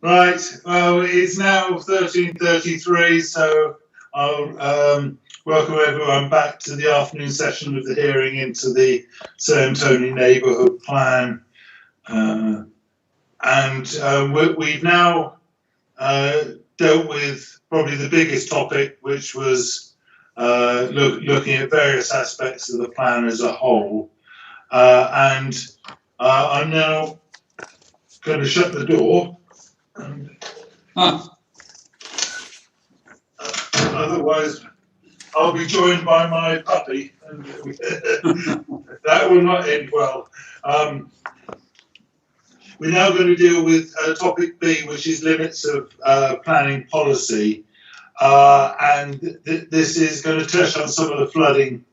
Right, well, it's now 13:33, so I'll welcome everyone back to the afternoon session of the hearing into the Saham Toney Neighbourhood Plan. We've now dealt with probably the biggest topic, which was looking at various aspects of the plan as a whole. I'm now going to shut the door. Otherwise, I'll be joined by my puppy, and that will not end well. We're now going to deal with topic B, which is limits of planning policy, this is going to touch on some of the flooding,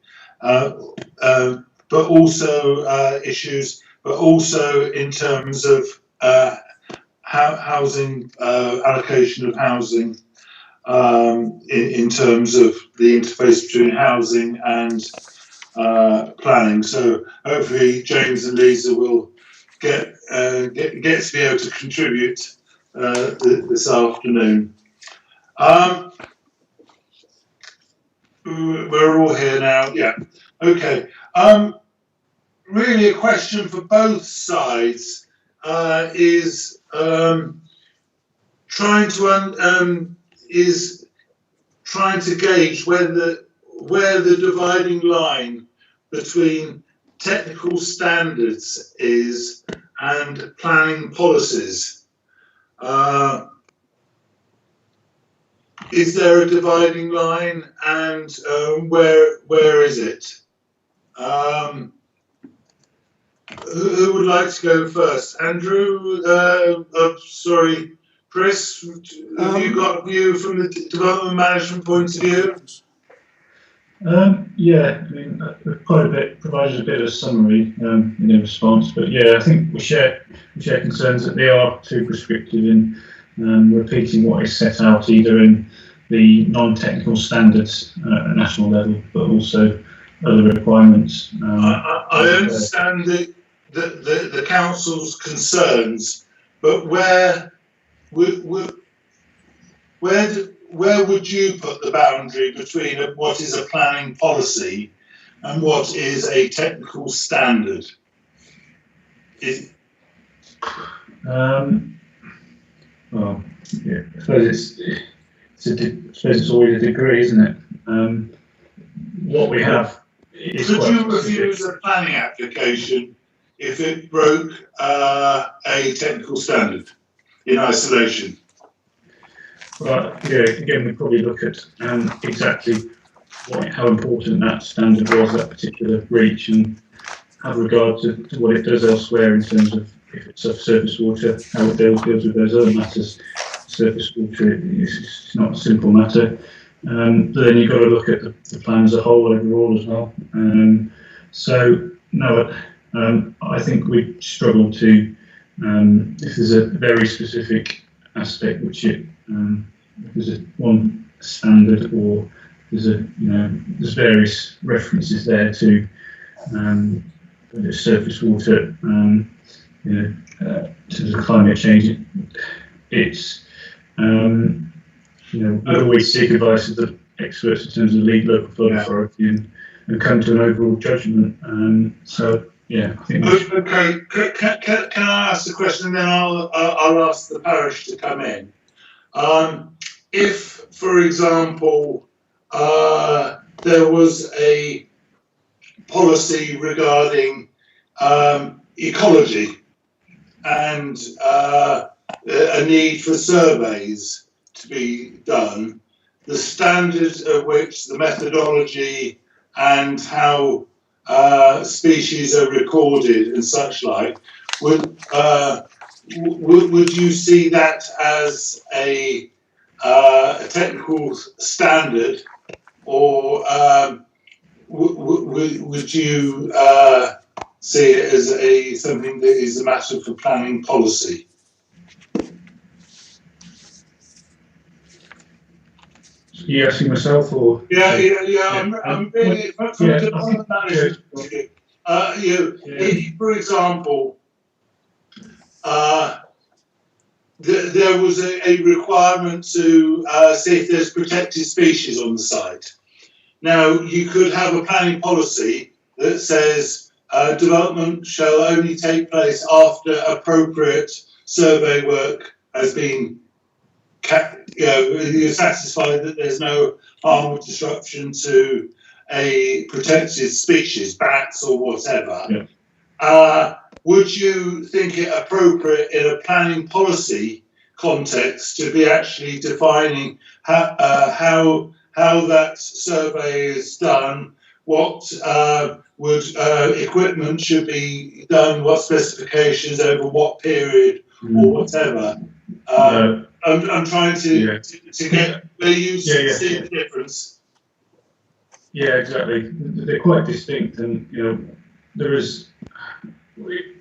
but also issues, but also in terms of housing, allocation of housing, in terms of the interface between housing and planning. So hopefully James and Lisa will get to be able to contribute this afternoon. We're all here now. Yeah. Okay. Really, a question for both sides is trying to gauge where the dividing line between technical standards is and planning policies. Is there a dividing line, and where is it? Who would like to go first? Andrew? Sorry, Chris, have you got a view from the development management point of view? Yeah, I mean, quite a bit, provided a bit of a summary in response, but yeah, I think we share concerns that they are too prescriptive in repeating what is set out either in the non-technical standards at national level, but also other requirements. I understand the council's concerns, but where would you put the boundary between what is a planning policy and what is a technical standard? Well, yeah, I suppose it's always a degree, isn't it? What we have is could you refuse a planning application if it broke a technical standard in isolation? Well, yeah, again, we probably look at exactly how important that standard was, that particular breach, and have regard to what it does elsewhere in terms of if it's surface water, how it deals with those other matters. Surface water is not a simple matter. But then you've got to look at the plan as a whole overall as well. I think we struggle to, if there's a very specific aspect which if there's one standard or there's various references there to surface water, in terms of climate change, it's we always seek advice of the experts in terms of lead local flood authority and come to an overall judgment. Yeah, I think. Okay. Can I ask the question, and then I'll ask the parish to come in. If, for example, there was a policy regarding ecology and a need for surveys to be done, the standard of which the methodology and how species are recorded and such like, would you see that as a technical standard, or would you see it as something that is a matter for planning policy? Are you asking myself or? Yeah. I'm really from the management point of view. For example, there was a requirement to see if there's protected species on the site. Now, you could have a planning policy that says development shall only take place after appropriate survey work has been, you're satisfied that there's no harm or disruption to a protected species, bats or whatever. Yeah. Would you think it appropriate in a planning policy context to be actually defining how that survey is done, what equipment should be done, what specifications over what period or whatever? I'm trying to get where you see the difference. Yeah, exactly. They're quite distinct, and there is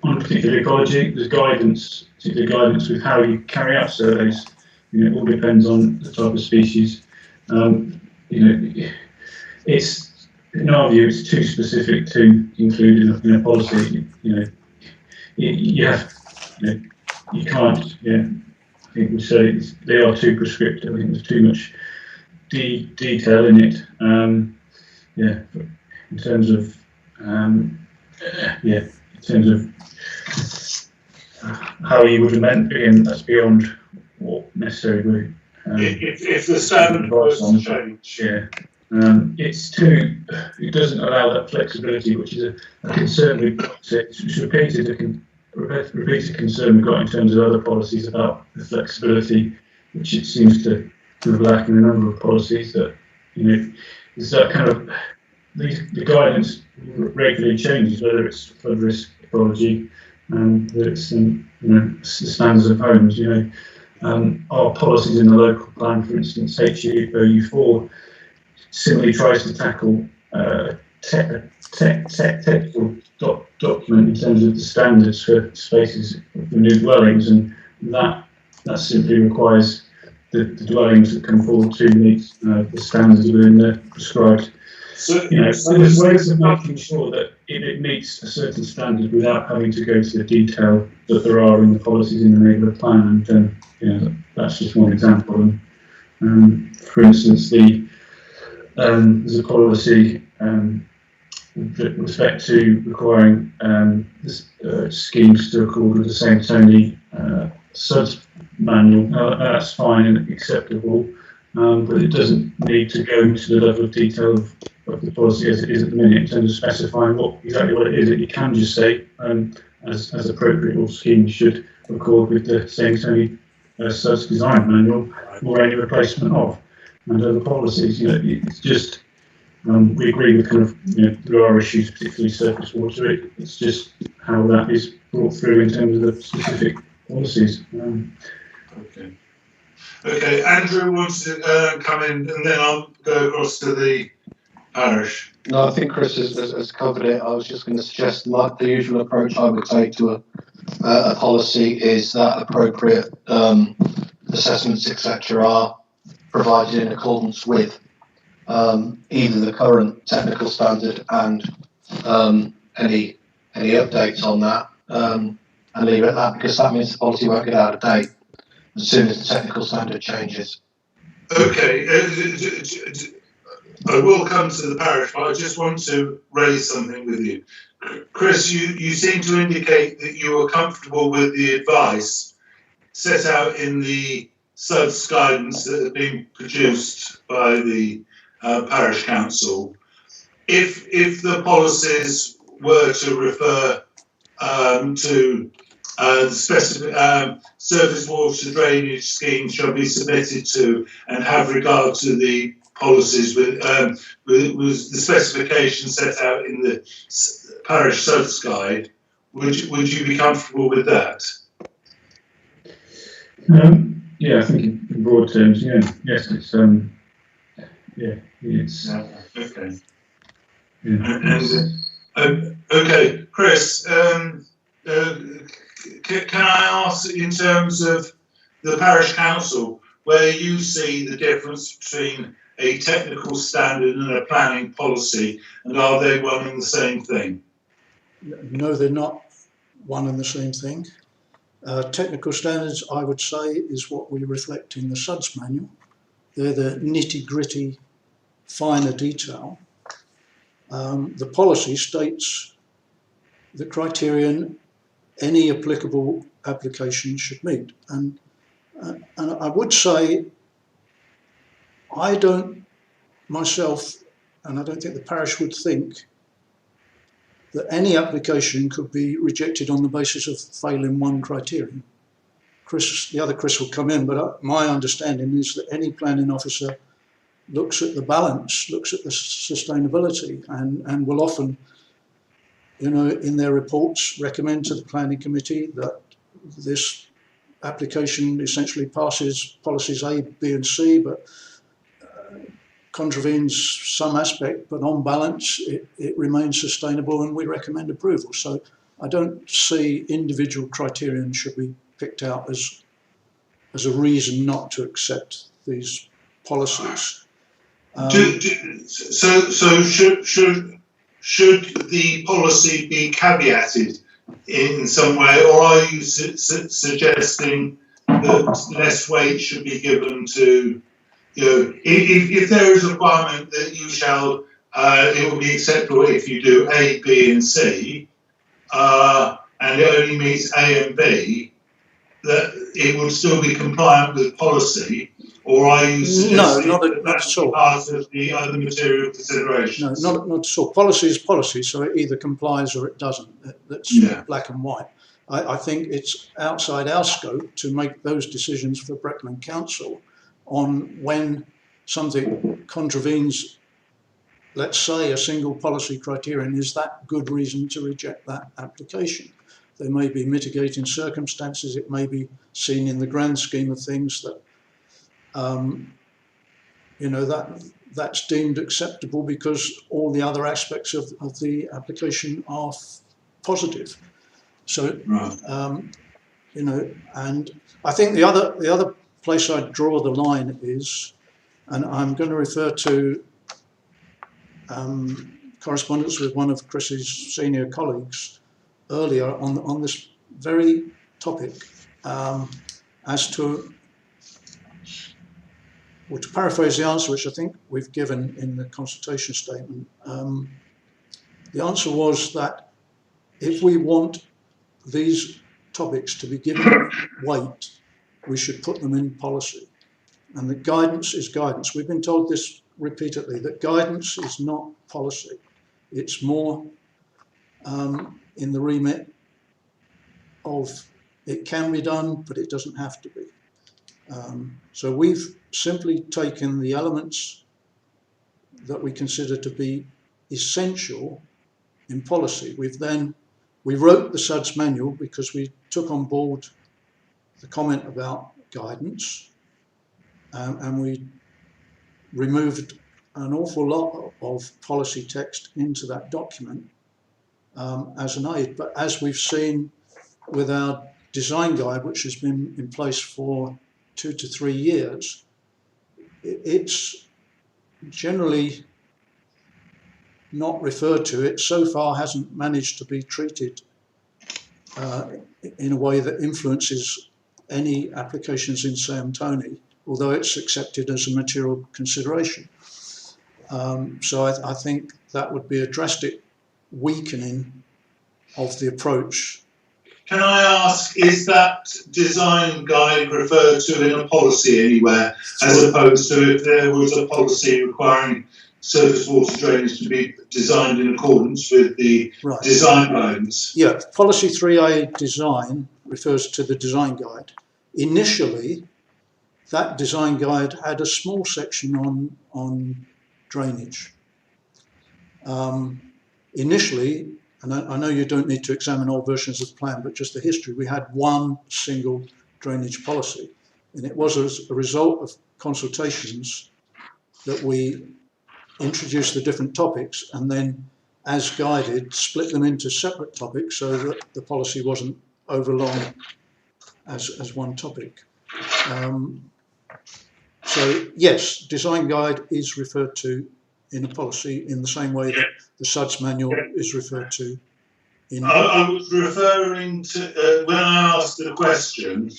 on particular ecology. There's particular guidance with how you carry out surveys. It all depends on the type of species. It's in our view, it's too specific to include in a policy. You can't. I think we say they are too prescriptive. I think there's too much detail in it. In terms of how you would amend it, and that's beyond what necessarily. If the standard was to change. It's too. It doesn't allow that flexibility, which is a concern we've got. It's repeated concern we've got in terms of other policies about the flexibility, which it seems to lack in a number of policies. That is that kind of the guidance regularly changes, whether it's flood risk ecology, whether it's the standards of homes. Our policies in the local plan, for instance, HU4, similarly tries to tackle technical document in terms of the standards for spaces for new dwellings, and that simply requires the dwellings that come forward to meet the standards within the prescribed. So there's ways of making sure that it meets a certain standard without having to go to the detail that there are in the policies in the neighbourhood plan, and that's just one example. And for instance, there's a policy with respect to requiring schemes to accord with the Saham Toney SUDS manual. That's fine and acceptable, but it doesn't need to go into the level of detail of the policy as it is at the minute in terms of specifying exactly what it is. That you can just say, as appropriate, all schemes should accord with the Saham Toney SUDS design manual or any replacement of, and other policies. It's just we agree with kind of there are issues, particularly surface water. It's just how that is brought through in terms of the specific policies. Okay. Andrew wants to come in, and then I'll go across to the parish. No, I think Chris has covered it. I was just going to suggest the usual approach I would take to a policy is that appropriate assessments, etc., are provided in accordance with either the current technical standard and any updates on that, and leave it at that, because that means the policy won't get out of date as soon as the technical standard changes. Okay, I will come to the parish, but I just want to raise something with you. Chris, you seem to indicate that you are comfortable with the advice set out in the SUDS guidance that have been produced by the parish council. If the policies were to refer to specific surface water drainage schemes shall be submitted to and have regard to the policies with the specifications set out in the parish SUDS guide, would you be comfortable with that? I think in broad terms, yes, it's it's okay. Yeah. Okay, Chris. Can I ask, in terms of the parish council, where you see the difference between a technical standard and a planning policy, and are they one and the same thing? No, they're not one and the same thing. Technical standards, I would say, is what we reflect in the SUDS manual. They're the nitty-gritty, finer detail. The policy states the criterion any applicable application should meet. And I would say, I don't myself, and I don't think the parish would think, that any application could be rejected on the basis of failing one criterion. The other Chris will come in, but my understanding is that any planning officer looks at the balance, looks at the sustainability, and will often, in their reports, recommend to the planning committee that this application essentially passes policies A, B and C, but contravenes some aspect, but on balance it remains sustainable and we recommend approval. So I don't see individual criterion should be picked out as a reason not to accept these policies. So should the policy be caveated in some way, or are you suggesting that less weight should be given to, if there is a requirement that you shall, it will be acceptable if you do A, B and C, and it only meets A and B, that it would still be compliant with policy, or are you suggesting not at all. Part of the other material considerations? No, not at all. Policy is policy, so it either complies or it doesn't. That's black and white. I think it's outside our scope to make those decisions for Breckland Council on when something contravenes, let's say, a single policy criterion. Is that good reason to reject that application? There may be mitigating circumstances. It may be seen in the grand scheme of things that, that's deemed acceptable because all the other aspects of the application are positive. So, and I think the other place I draw the line is, and I'm going to refer to correspondence with one of Chris's senior colleagues earlier on this very topic, as to, well, to paraphrase the answer, which I think we've given in the consultation statement. The answer was that if we want these topics to be given weight, we should put them in policy. And the guidance is guidance. We've been told this repeatedly, that guidance is not policy. It's more in the remit of it can be done, but it doesn't have to be. So we've simply taken the elements that we consider to be essential in policy. We wrote the SUDS manual because we took on board the comment about guidance, and we removed an awful lot of policy text into that document as an aid. But as we've seen with our design guide, which has been in place for 2 to 3 years, it's generally not referred to. It so far hasn't managed to be treated in a way that influences any applications in Saham Toney, although it's accepted as a material consideration. So I think that would be a drastic weakening of the approach. Can I ask, is that design guide referred to in a policy anywhere, as opposed to if there was a policy requiring surface water drainage to be designed in accordance with the design guidance? Yeah, policy 3A design refers to the design guide. Initially, that design guide had a small section on drainage. Initially, and I know you don't need to examine all versions of the plan, but just the history, we had one single drainage policy. And it was as a result of consultations that we introduced the different topics and then, as guided, split them into separate topics so that the policy wasn't overlong as one topic. So yes, design guide is referred to in a policy in the same way that the SUDS manual is referred to I was referring to when I asked the question.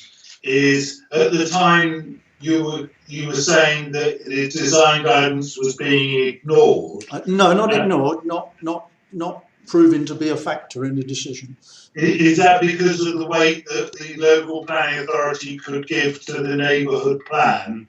Is at the time you were saying that the design guidance was being ignored? No, not ignored. Not proven to be a factor in the decision. Is that because of the weight that the local planning authority could give to the neighbourhood plan,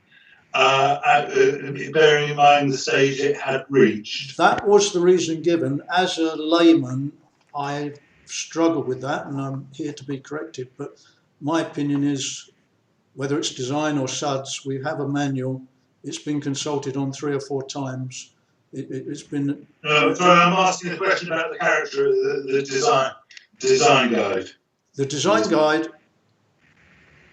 bearing in mind the stage it had reached? That was the reason given. As a layman, I struggle with that, and I'm here to be corrected. But my opinion is, whether it's design or SUDS, we have a manual. It's been consulted on 3 or 4 times. It's been. Sorry, I'm asking a question about the character of the design guide. The design guide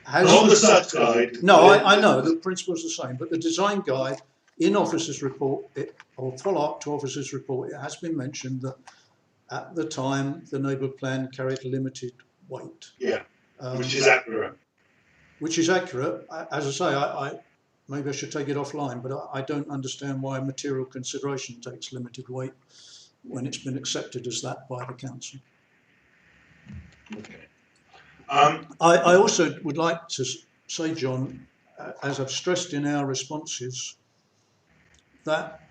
has. Not the SUDS guide. No, I know the principle's the same, but the design guide in officer's report, or follow-up to officer's report, it has been mentioned that at the time the neighbourhood plan carried limited weight. Yeah, which is accurate. Which is accurate. As I say, I maybe I should take it offline, but I don't understand why material consideration takes limited weight when it's been accepted as that by the council. Okay. I also would like to say, John, as I've stressed in our responses, that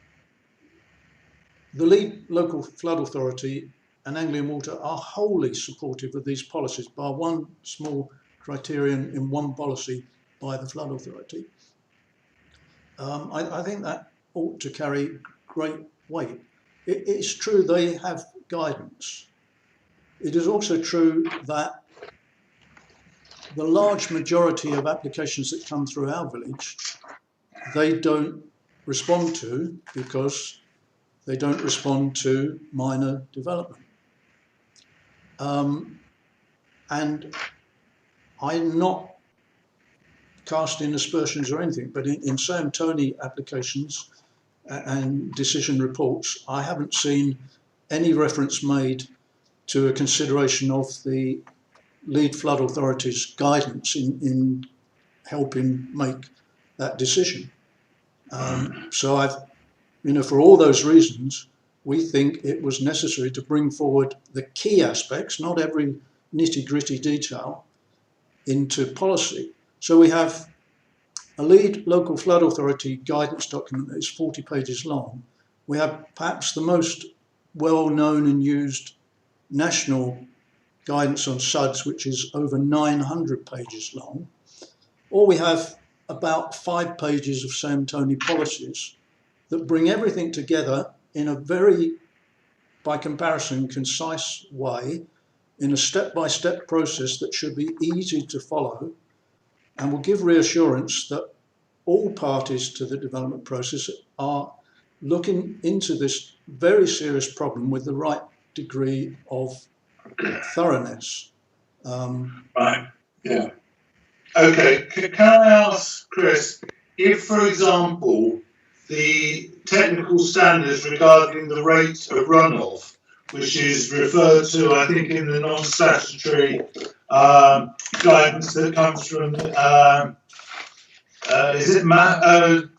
the lead local flood authority and Anglian Water are wholly supportive of these policies, bar one small criterion in one policy by the flood authority. I think that ought to carry great weight. It's true they have guidance. It is also true that the large majority of applications that come through our village, they don't respond to because they don't respond to minor development. And I'm not casting aspersions or anything, but in Saham Toney applications and decision reports, I haven't seen any reference made to a consideration of the lead flood authority's guidance in helping make that decision. So for all those reasons, we think it was necessary to bring forward the key aspects, not every nitty-gritty detail, into policy. So we have a lead local flood authority guidance document that is 40 pages long. We have perhaps the most well-known and used national guidance on SUDS, which is over 900 pages long. Or we have about 5 pages of Saham Toney policies that bring everything together in a very, by comparison, concise way, in a step-by-step process that should be easy to follow and will give reassurance that all parties to the development process are looking into this very serious problem with the right degree of thoroughness. Right, yeah. Okay, can I ask, Chris, if, for example, the technical standards regarding the rate of runoff, which is referred to, I think, in the non-statutory guidance that comes from, is it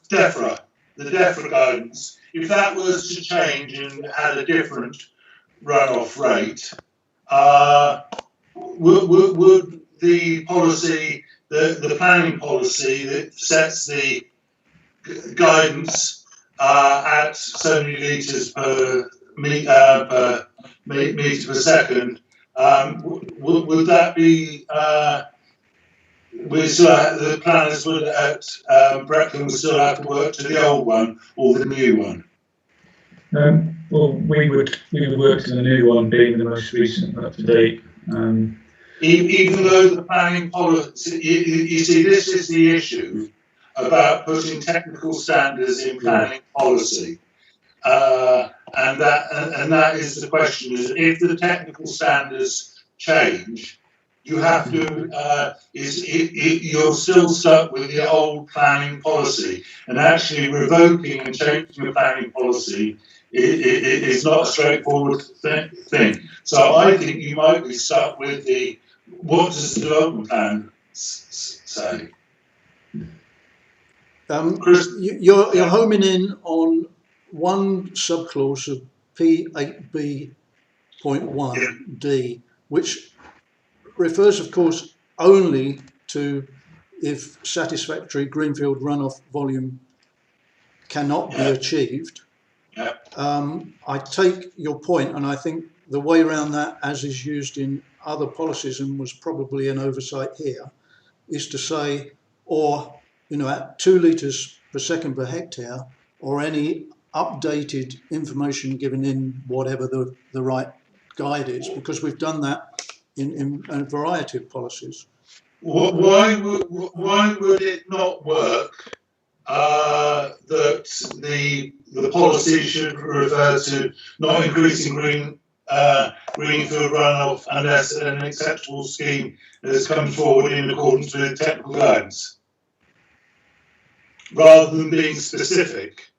DEFRA, the DEFRA guidance, if that was to change and had a different runoff rate, would the policy, the planning policy that sets the guidance at so many litres per metre per second, would that be, the planners would at Brecon would still have to work to the old one or the new one? Well, we would work to the new one, being the most recent, up to date. Even though the planning policy, you see, this is the issue about putting technical standards in planning policy, and that is the question: is if the technical standards change, you have to you're still stuck with the old planning policy, and actually revoking and changing the planning policy is not a straightforward thing. So I think you might be stuck with the what does the development plan say? You're homing in on one subclause of P8B 1.1d, which refers, of course, only to if satisfactory greenfield runoff volume cannot be achieved. I take your point, and I think the way around that, as is used in other policies and was probably an oversight here, is to say, or, at 2 litres per second per hectare, or any updated information given in whatever the right guide is, because we've done that in a variety of policies. Why would it not work that the policy should refer to not increasing greenfield runoff unless an acceptable scheme has come forward in accordance with technical guidance, rather than being specific?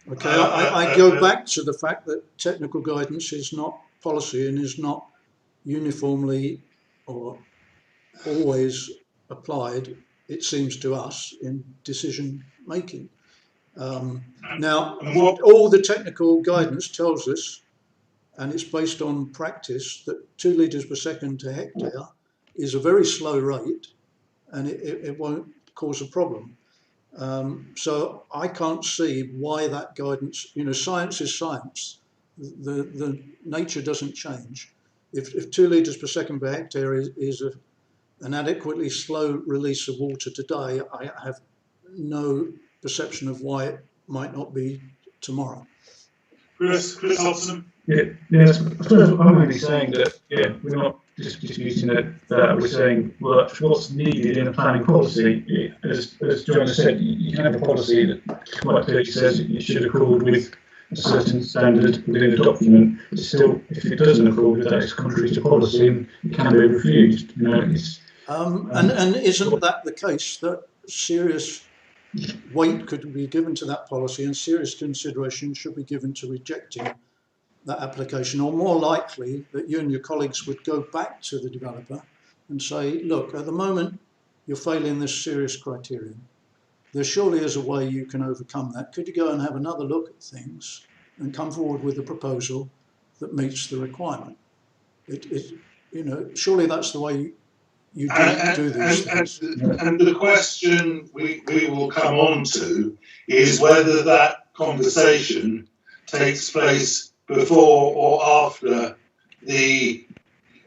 Okay, I go back to the fact that technical guidance is not policy and is not uniformly or always applied, it seems to us, in decision making. Now, all the technical guidance tells us, and it's based on practice, that 2 litres per second to hectare is a very slow rate, and it won't cause a problem. So I can't see why that guidance, science is science. The nature doesn't change. If 2 litres per second per hectare is an adequately slow release of water today, I have no perception of why it might not be tomorrow. Chris Hobson? Yes, I suppose I'm really saying that, we're not just disputing that, we're saying, well, what's needed in a planning policy. As John has said, you can have a policy that quite clearly says it should accord with a certain standard within a document, but still, if it doesn't accord with that, it's contrary to policy and it can be refused. And isn't that the case, that serious weight could be given to that policy and serious consideration should be given to rejecting that application, or more likely that you and your colleagues would go back to the developer and say, look, at the moment you're failing this serious criterion. There surely is a way you can overcome that. Could you go and have another look at things and come forward with a proposal that meets the requirement? Surely that's the way you do these things. And the question we will come on to is whether that conversation takes place before or after the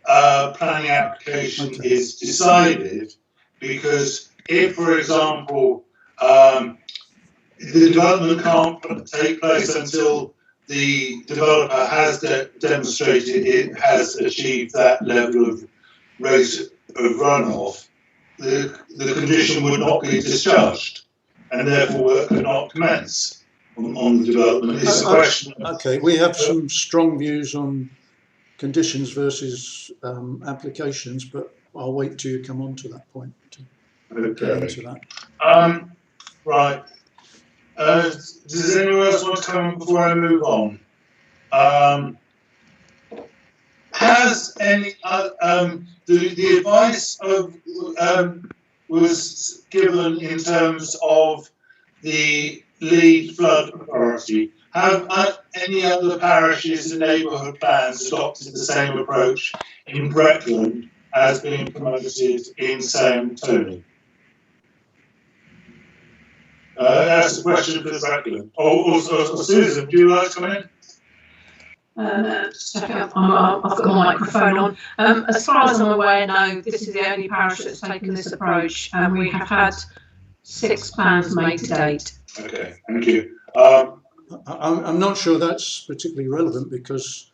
planning application is decided, because if, for example, the development can't take place until the developer has demonstrated it has achieved that level of rate of runoff, the condition would not be discharged, and therefore work could not commence on the development. It's a question. Okay, we have some strong views on conditions versus applications, but I'll wait till you come on to that point to get into that. Right. Does anyone else want to come on before I move on? Has any the advice was given in terms of the lead flood authority? Have any other parishes and neighbourhood plans adopted the same approach in Breckland as being promoted in Saham Toney? That's a question for Breckland. Or Susan, do you like to come in? I've got my microphone on. As far as I'm aware, no, this is the only parish that's taken this approach, and we have had 6 plans made to date. Okay, thank you. I'm not sure that's particularly relevant, because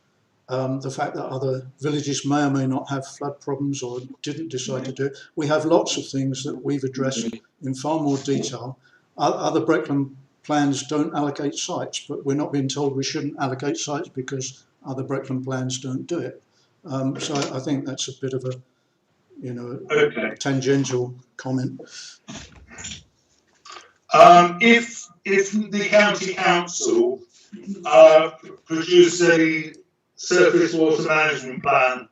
the fact that other villages may or may not have flood problems or didn't decide to do it. We have lots of things that we've addressed in far more detail. Other Breckland plans don't allocate sites, but we're not being told we shouldn't allocate sites because other Breckland plans don't do it. So I think that's a bit of a tangential comment. If the county council produce a surface water management plan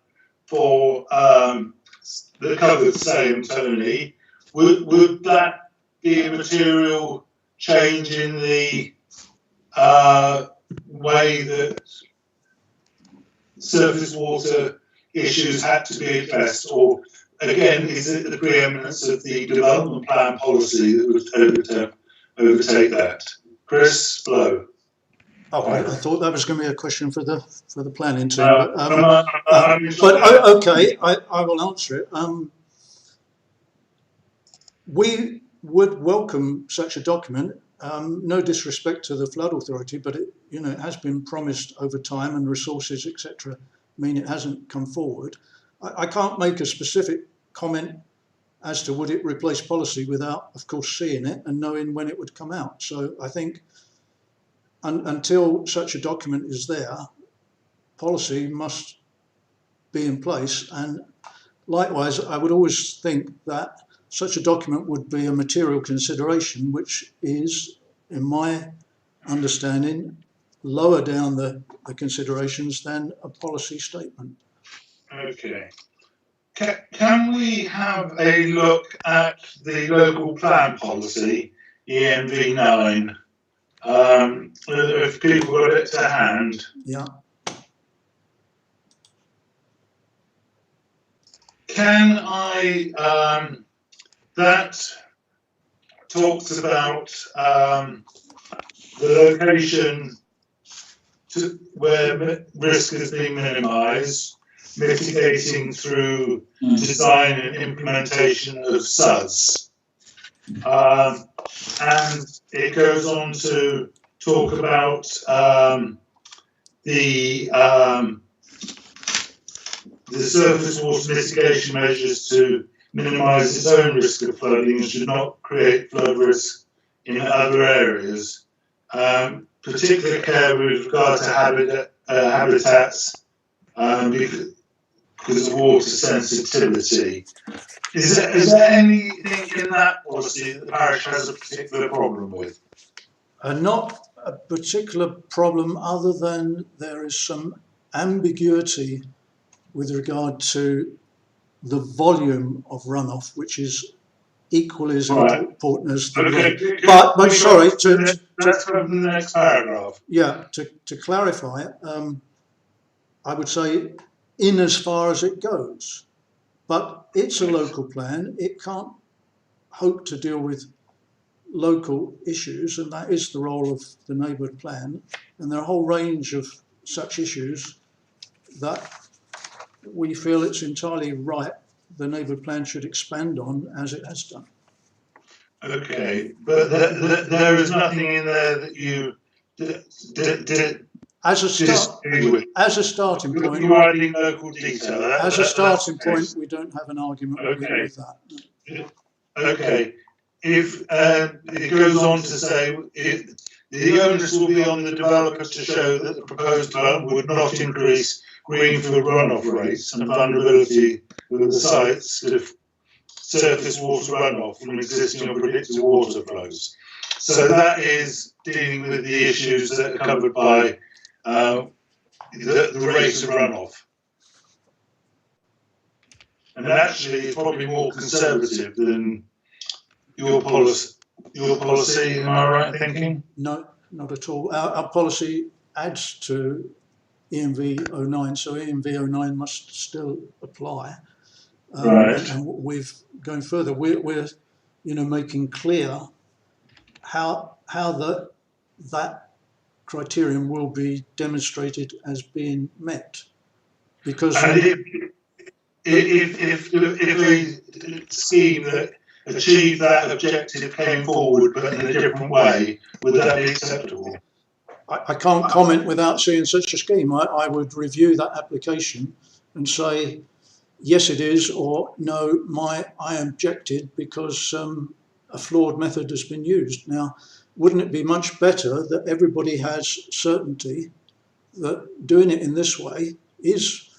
for the covered Saham Toney, would that be a material change in the way that surface water issues had to be addressed, or again, is it the preeminence of the development plan policy that would overtake that? Chris, Flo. Oh, I thought that was going to be a question for the planning team. Okay, I will answer it. We would welcome such a document. No disrespect to the flood authority, but it has been promised over time, and resources, etc., mean it hasn't come forward. I can't make a specific comment as to would it replace policy without, of course, seeing it and knowing when it would come out. So I think until such a document is there, policy must be in place. And likewise, I would always think that such a document would be a material consideration, which is, in my understanding, lower down the considerations than a policy statement. Okay. Can we have a look at the local plan policy, EMV 9? If people got it to hand. Yeah. Can I, that talks about the location where risk has been minimised, mitigating through design and implementation of SUDS. And it goes on to talk about the surface water mitigation measures to minimise its own risk of flooding and should not create flood risk in other areas. Particular care with regard to habitats because of water sensitivity. Is there anything in that policy that the parish has a particular problem with? Not a particular problem, other than there is some ambiguity with regard to the volume of runoff, which is equally as important as the rate. But sorry, that's from the next paragraph. Yeah, to clarify, I would say in as far as it goes. But it's a local plan. It can't hope to deal with local issues, and that is the role of the neighbourhood plan. And there are a whole range of such issues that we feel it's entirely right the neighbourhood plan should expand on, as it has done. Okay, but there is nothing in there that you did as a starting point. You are adding local detail. As a starting point, we don't have an argument with that. Okay. If it goes on to say the onus will be on the developer to show that the proposed development would not increase greenfield runoff rates and vulnerability of the sites to surface water runoff from existing or predicted water flows. So that is dealing with the issues that are covered by the rate of runoff. And actually, it's probably more conservative than your policy. Am I right in thinking? No, not at all. Our policy adds to EMV 09, so EMV 09 must still apply. Right. And we've going further. We're making clear how that criterion will be demonstrated as being met, because if a scheme that achieved that objective came forward but in a different way, would that be acceptable? I can't comment without seeing such a scheme. I would review that application and say, yes, it is, or no, I objected because a flawed method has been used. Now, wouldn't it be much better that everybody has certainty that doing it in this way is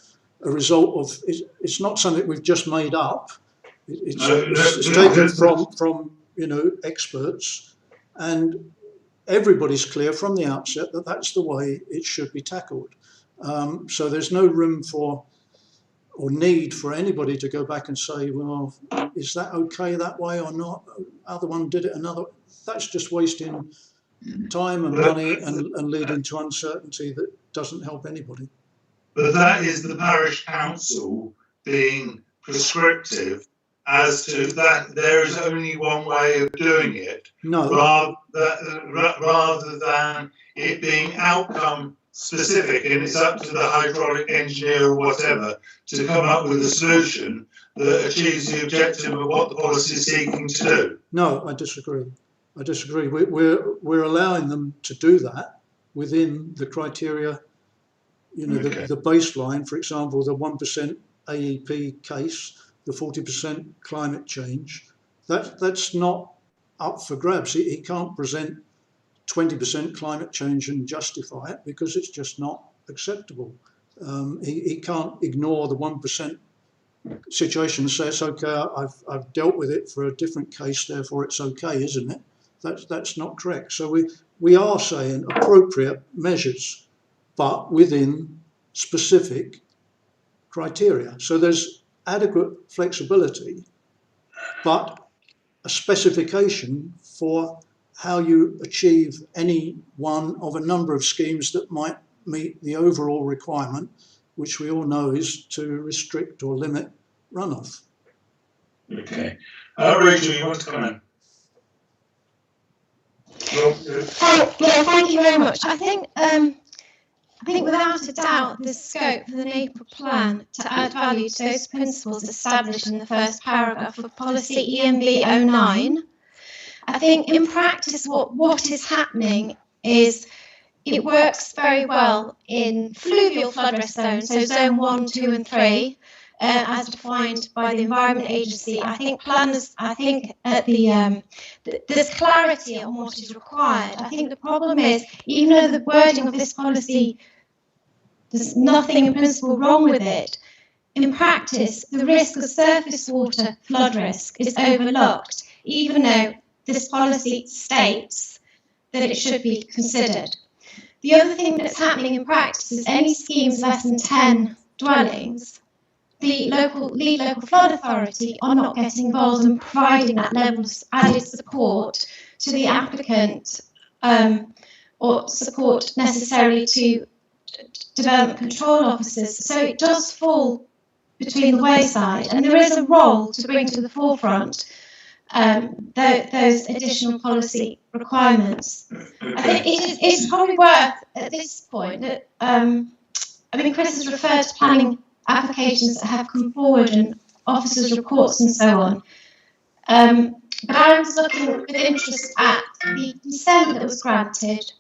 a result of, it's not something we've just made up. It's taken from experts, and everybody's clear from the outset that that's the way it should be tackled. So there's no room for or need for anybody to go back and say, well, is that okay that way or not? Other one did it another. That's just wasting time and money and leading to uncertainty that doesn't help anybody. but that is the parish council being prescriptive as to that there is only one way of doing it, No, rather than it being outcome specific, and it's up to the hydraulic engineer or whatever to come up with a solution that achieves the objective of what the policy is seeking to do. no, I disagree. I disagree. We're allowing them to do that within the criteria, you know, Okay. the baseline, for example, the 1% AEP case, the 40% climate change. That's not up for grabs. He can't present 20% climate change and justify it because it's just not acceptable. He can't ignore the 1% situation and say it's okay. I've dealt with it for a different case, therefore it's okay, isn't it? That's not correct. So we are saying appropriate measures, but within specific criteria. So there's adequate flexibility, but a specification for how you achieve any one of a number of schemes that might meet the overall requirement, which we all know is to restrict or limit runoff. Okay. Rachel, you want to come in? Thank you very much. I think without a doubt the scope for the Neighbourhood Plan to add value to those principles established in the first paragraph of policy EMB 09. I think in practice what is happening is it works very well in fluvial flood risk zones, so zone 1, 2 and 3, as defined by the Environment Agency. I think planners, there's clarity on what is required. I think the problem is, even though the wording of this policy, there's nothing in principle wrong with it, in practice, the risk of surface water flood risk is overlooked, even though this policy states that it should be considered. The other thing that's happening in practice is any schemes less than 10 dwellings, the lead local flood authority are not getting involved in providing that level of added support to the applicant or support necessarily to development control officers. So it does fall between the wayside, and there is a role to bring to the forefront those additional policy requirements. I think it's probably worth at this point that Chris has referred to planning applications that have come forward and officers' reports and so on. But I was looking with interest at the consent that was granted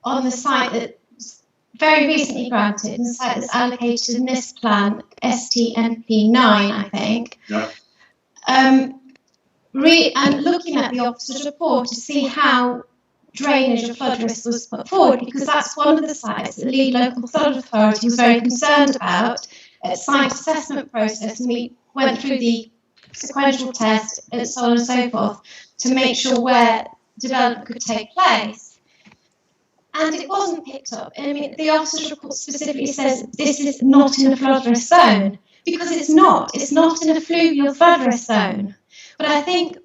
on the site that was very recently granted, and the site that's allocated in this plan, STNP 9, I think. Yeah. And looking at the officer's report to see how drainage of flood risk was put forward, because that's one of the sites that the lead local flood authority was very concerned about at site assessment process, and we went through the sequential test and so on and so forth to make sure where development could take place. And it wasn't picked up. I mean, the officer's report specifically says this is not in a flood risk zone, because it's not. It's not in a fluvial flood risk zone. But I think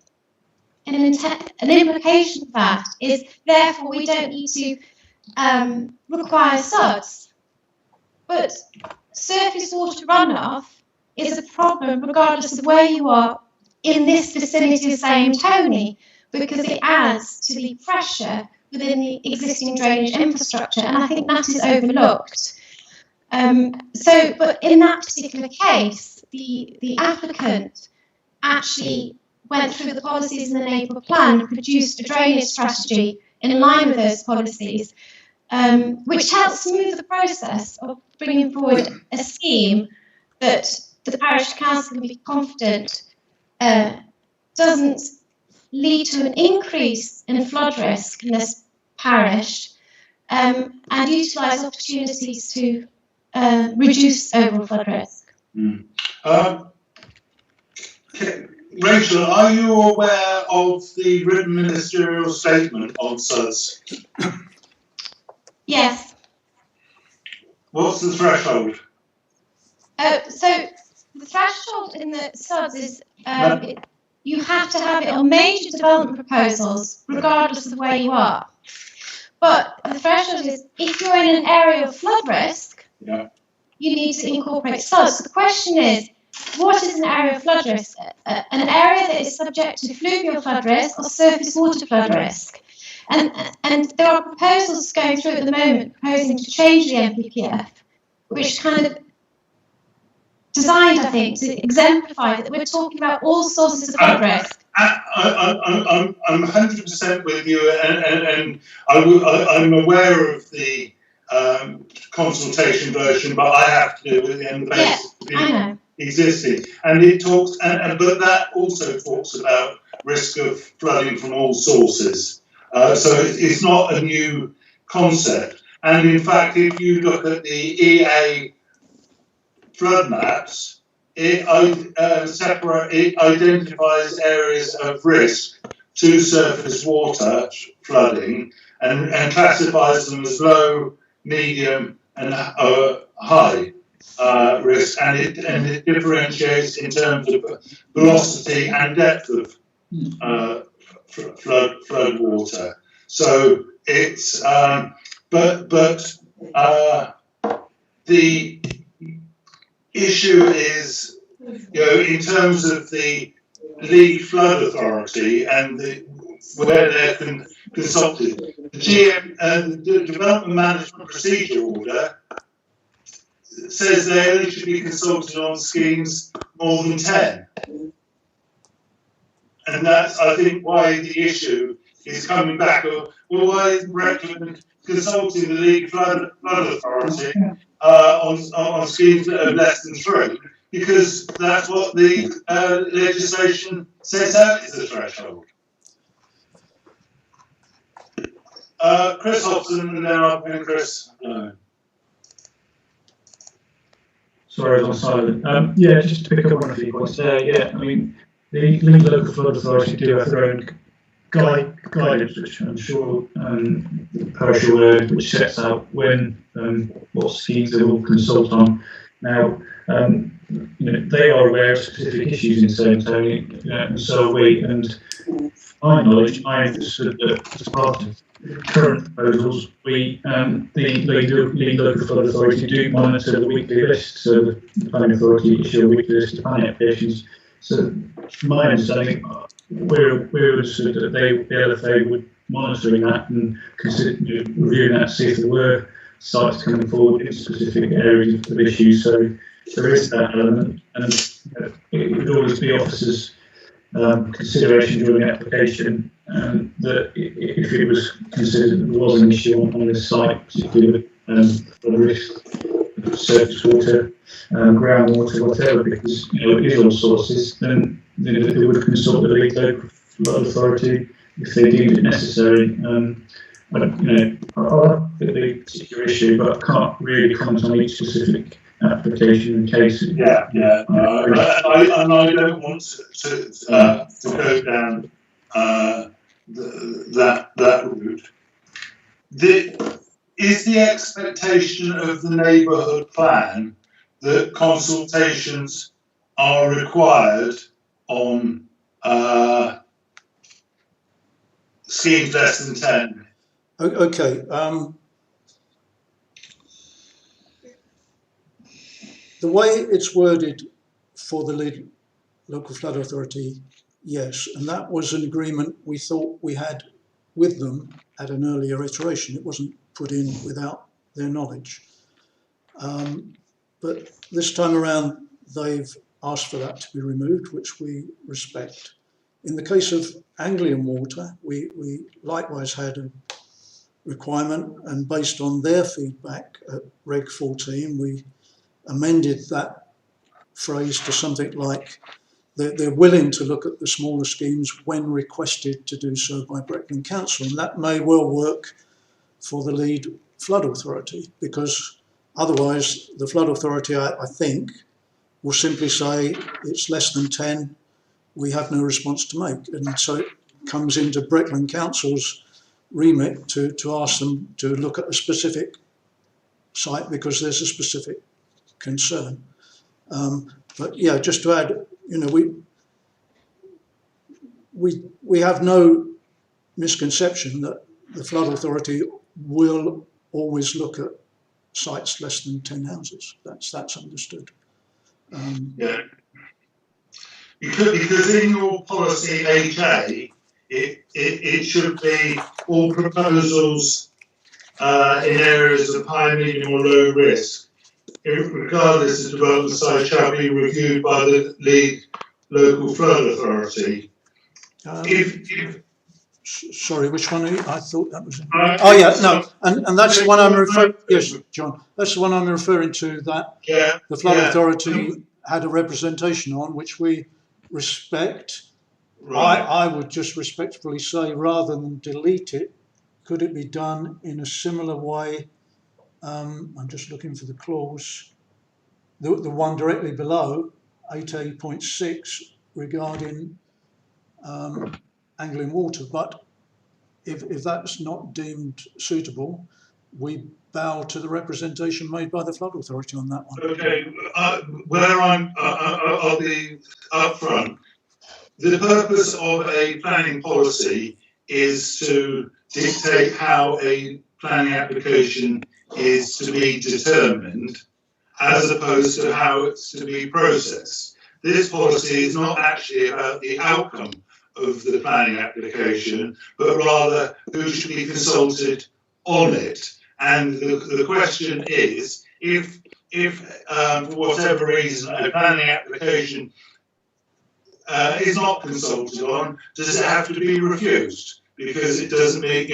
an implication of that is, therefore, we don't need to require SUDs. But surface water runoff is a problem regardless of where you are in this vicinity of Saham Toney, because it adds to the pressure within the existing drainage infrastructure, and I think that is overlooked. But in that particular case, the applicant actually went through the policies in the Neighbourhood Plan and produced a drainage strategy in line with those policies, which helps smooth the process of bringing forward a scheme that the parish council can be confident doesn't lead to an increase in flood risk in this parish, and utilise opportunities to reduce overall flood risk. Rachel, are you aware of the written ministerial statement on SUDS? Yes. What's the threshold? So the threshold in the SUDS is you have to have it on major development proposals, regardless of where you are. But the threshold is if you're in an area of flood risk, yeah, you need to incorporate soils. So the question is, what is an area of flood risk? An area that is subject to fluvial flood risk or surface water flood risk. And there are proposals going through at the moment proposing to change the NPPF, which kind of designed, I think, to exemplify that we're talking about all sources of flood risk. I'm 100% with you, and I'm aware of the consultation version, but I have to do it in the basis of existing. And it talks, but that also talks about risk of flooding from all sources. So it's not a new concept. And in fact, if you look at the EA flood maps, it identifies areas of risk to surface water flooding and classifies them as low, medium, and high risk, and it differentiates in terms of velocity and depth of flood water. So it's the issue is, in terms of the Lead Flood Authority and where they're consulted, the Development Management Procedure Order says they only should be consulted on schemes more than 10. And that's, I think, why the issue is coming back. Well, why isn't Breckland consulting the Lead Flood Authority on schemes that are less than 3? Because that's what the legislation sets out as a threshold. Chris Hobson, and then I'll bring Chris. Sorry, I was on silent. Yeah, just to pick up on a few points there. Yeah, I mean, the Lead Local Flood Authority do have their own guidance, which I'm sure the parish are aware, which sets out when what schemes they will consult on. Now, they are aware of specific issues in Saham Toney, and so are we. And to my knowledge, I understood that as part of current proposals, the Lead Local Flood Authority do monitor the weekly list, so the planning authority issue a weekly list of planning applications. So, from my understanding, we're understood that the LFA would monitoring that and reviewing that to see if there were sites coming forward in specific areas of issues. So there is that element, and it would always be officers' consideration during the application that if it was considered that there was an issue on this site, particularly for the risk of surface water, groundwater, whatever, because it is all sources, then they would consult the Lead Local Flood Authority if they deemed it necessary. I'll look at the particular issue, but I can't really comment on each specific application and case. Yeah. And I don't want to go down that route. Is the expectation of the neighbourhood plan that consultations are required on schemes less than 10? Okay. The way it's worded for the Lead Local Flood Authority, yes, and that was an agreement we thought we had with them at an earlier iteration. It wasn't put in without their knowledge. But this time around, they've asked for that to be removed, which we respect. In the case of Anglian Water, we likewise had a requirement, and based on their feedback at Reg 14, we amended that phrase to something like they're willing to look at the smaller schemes when requested to do so by Breckland Council, and that may well work for the Lead Flood Authority, because otherwise the Flood Authority, I think, will simply say it's less than 10, we have no response to make. And so it comes into Breckland Council's remit to ask them to look at a specific site because there's a specific concern. But yeah, just to add, we have no misconception that the Flood Authority will always look at sites less than 10 houses. That's understood. Yeah. Because in your policy HA, it should be all proposals in areas of high, medium or low risk, regardless of development site, shall be reviewed by the lead local flood authority. Sorry, which one are you? I thought that was... Oh, yeah, no, and that's the one I'm referring... Yes, John, that's the one I'm referring to, that the flood authority had a representation on, which we respect. Right. I would just respectfully say, rather than delete it, could it be done in a similar way? I'm just looking for the clause. The one directly below, 8A.6, regarding angling water. But if that's not deemed suitable, we bow to the representation made by the flood authority on that one. Okay, where I'll be upfront. The purpose of a planning policy is to dictate how a planning application is to be determined, as opposed to how it's to be processed. This policy is not actually about the outcome of the planning application, but rather who should be consulted on it. And the question is, if for whatever reason a planning application is not consulted on, does it have to be refused because it doesn't meet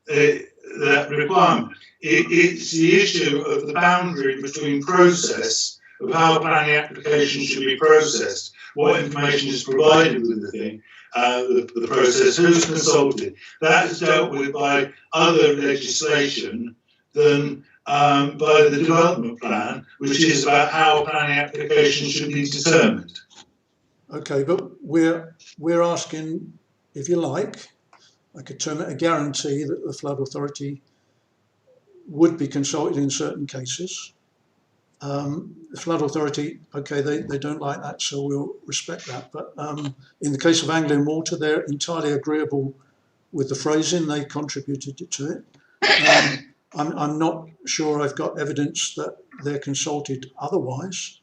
that requirement? It's the issue of the boundary between process of how a planning application should be processed, what information is provided with the thing, the process, who's consulted. That is dealt with by other legislation than by the development plan, which is about how a planning application should be determined. Okay, but we're asking, if you like, I could term it a guarantee that the flood authority would be consulted in certain cases. The flood authority, okay, they don't like that, so we'll respect that. But in the case of angling water, they're entirely agreeable with the phrasing. They contributed to it. I'm not sure I've got evidence that they're consulted otherwise.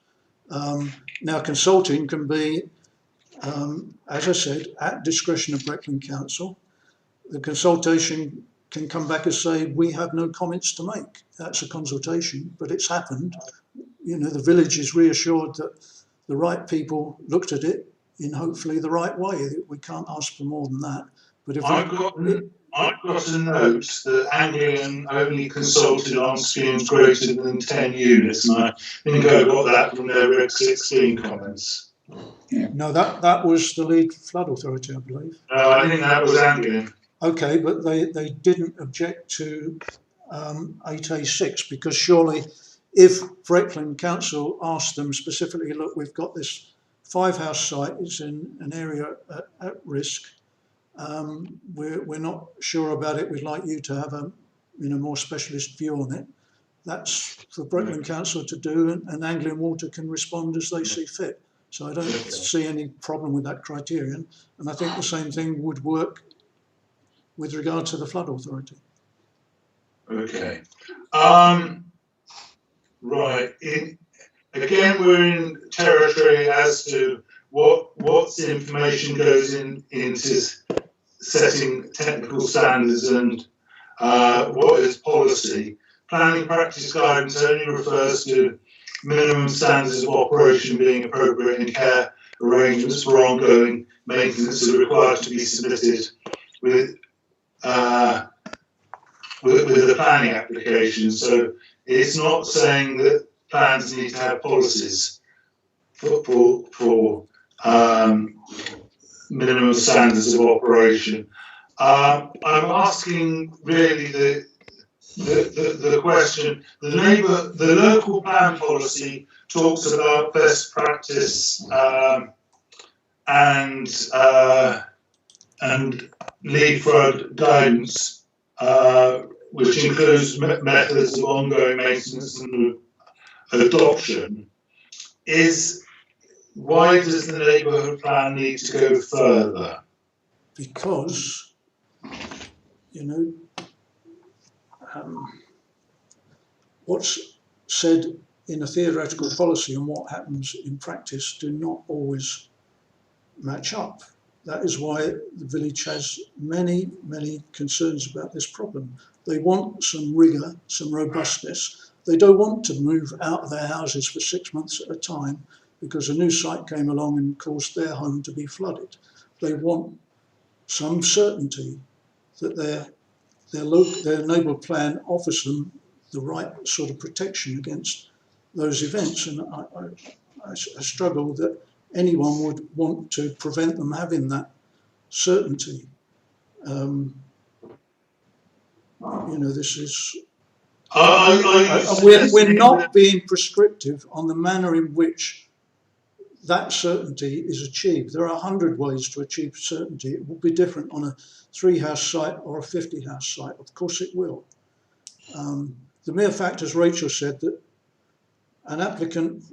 Now, consulting can be, as I said, at discretion of Breckland Council. The consultation can come back and say, we have no comments to make. That's a consultation, but it's happened. You know, the village is reassured that the right people looked at it in hopefully the right way. We can't ask for more than that. But if I've got a note that Anglian only consulted on schemes greater than 10 units, and I think I got that from their Reg 16 comments. No, that was the lead flood authority, I believe. No, I think that was Anglian. Okay, but they didn't object to 8A6, because surely if Breckland Council asked them specifically, look, we've got this 5-house site, it's in an area at risk, we're not sure about it, we'd like you to have a more specialist view on it. That's for Breckland Council to do, and Anglian Water can respond as they see fit. So I don't see any problem with that criterion, and I think the same thing would work with regard to the flood authority. Okay. Right. Again, we're in territory as to what's information goes into setting technical standards and what is policy. Planning practice guidance only refers to minimum standards of operation being appropriate, and care arrangements for ongoing maintenance are required to be submitted with a planning application. So it's not saying that plans need to have policies for minimum standards of operation. I'm asking really the question. The local plan policy talks about best practice and lead flood guidance, which includes methods of ongoing maintenance and adoption. Why does the neighbourhood plan need to go further? Because, what's said in a theoretical policy and what happens in practice do not always match up. That is why the village has many, many concerns about this problem. They want some rigour, some robustness. They don't want to move out of their houses for 6 months at a time because a new site came along and caused their home to be flooded. They want some certainty that their neighbourhood plan offers them the right sort of protection against those events. And I struggle that anyone would want to prevent them having that certainty. This is... We're not being prescriptive on the manner in which that certainty is achieved. There are 100 ways to achieve certainty. It will be different on a 3-house site or a 50-house site. Of course it will. The mere fact, as Rachel said, that an applicant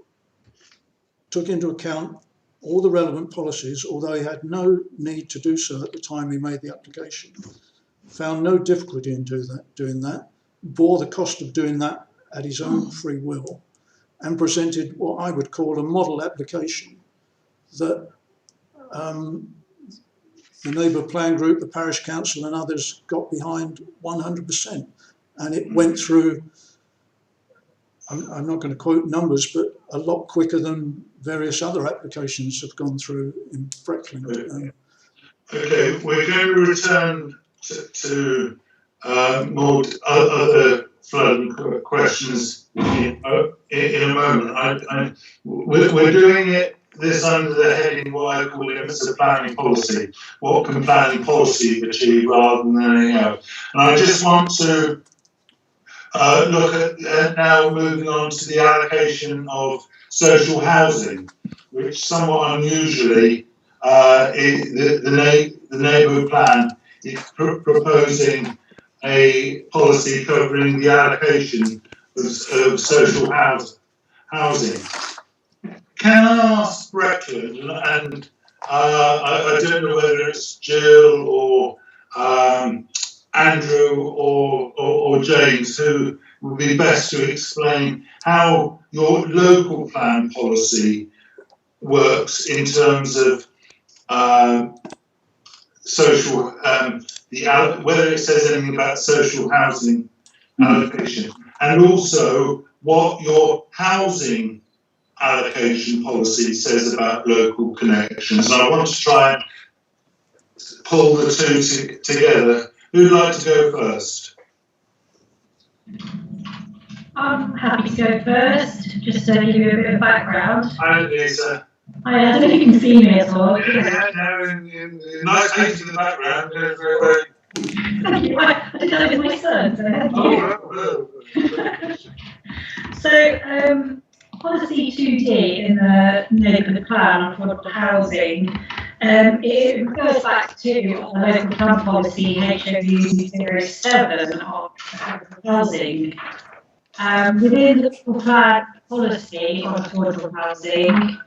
took into account all the relevant policies, although he had no need to do so at the time he made the application, found no difficulty in doing that, bore the cost of doing that at his own free will, and presented what I would call a model application that the neighbour plan group, the parish council and others got behind 100%. And it went through, I'm not going to quote numbers, but a lot quicker than various other applications have gone through in Breckland. Okay, we're going to return to more other flood questions in a moment. We're doing this under the heading what I call limits of planning policy. What can planning policy achieve rather than anything else? And I just want to look at now moving on to the allocation of social housing, which somewhat unusually the neighbourhood plan is proposing a policy covering the allocation of social housing. Can I ask Breckland, and I don't know whether it's Jill or Andrew or James who would be best to explain how your local plan policy works in terms of social, whether it says anything about social housing allocation, and also what your housing allocation policy says about local connections. And I want to try and pull the two together. Who'd like to go first? I'm happy to go first, just to give you a bit of background. Hi, Lisa. I don't know if you can see me at all. Yeah, no, nice face in the background. Thank you. I did that with my son, so thank you. So, policy 2D in the neighbourhood plan on affordable housing, it refers back to the local plan policy HOU 07 of affordable housing. Within the local plan policy on affordable housing,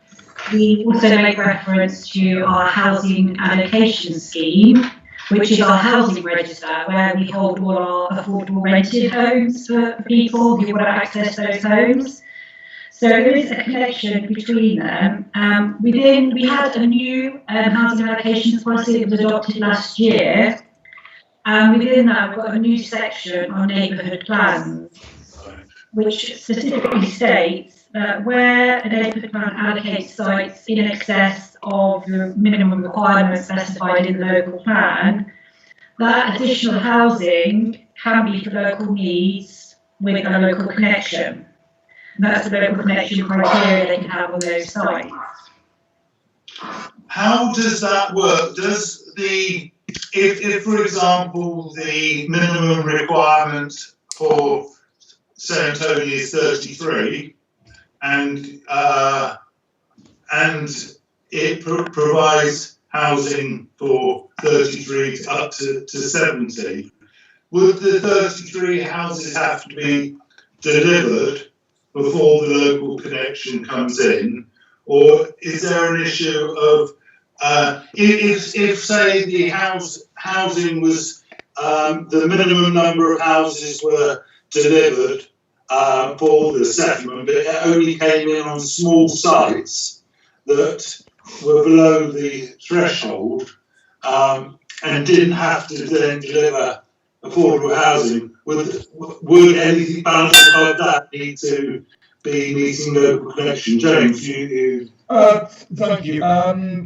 we also make reference to our housing allocation scheme, which is our housing register, where we hold all our affordable rented homes for people who want to access those homes. So there is a connection between them. We had a new housing allocations policy that was adopted last year, and within that we've got a new section on neighbourhood plans, which specifically states that where a neighbourhood plan allocates sites in excess of the minimum requirements specified in the local plan, that additional housing can be for local needs with a local connection. And that's the local connection criteria they can have on those sites. How does that work? Does if for example, the minimum requirement for Saham Toney is 33, and it provides housing for 33 up to 70, would the 33 houses have to be delivered before the local connection comes in, or is there an issue of if say the housing was the minimum number of houses were delivered for the settlement, but it only came in on small sites that were below the threshold and didn't have to then deliver affordable housing. Would anything balanced above that need to be meeting local connection? James, you Thank you.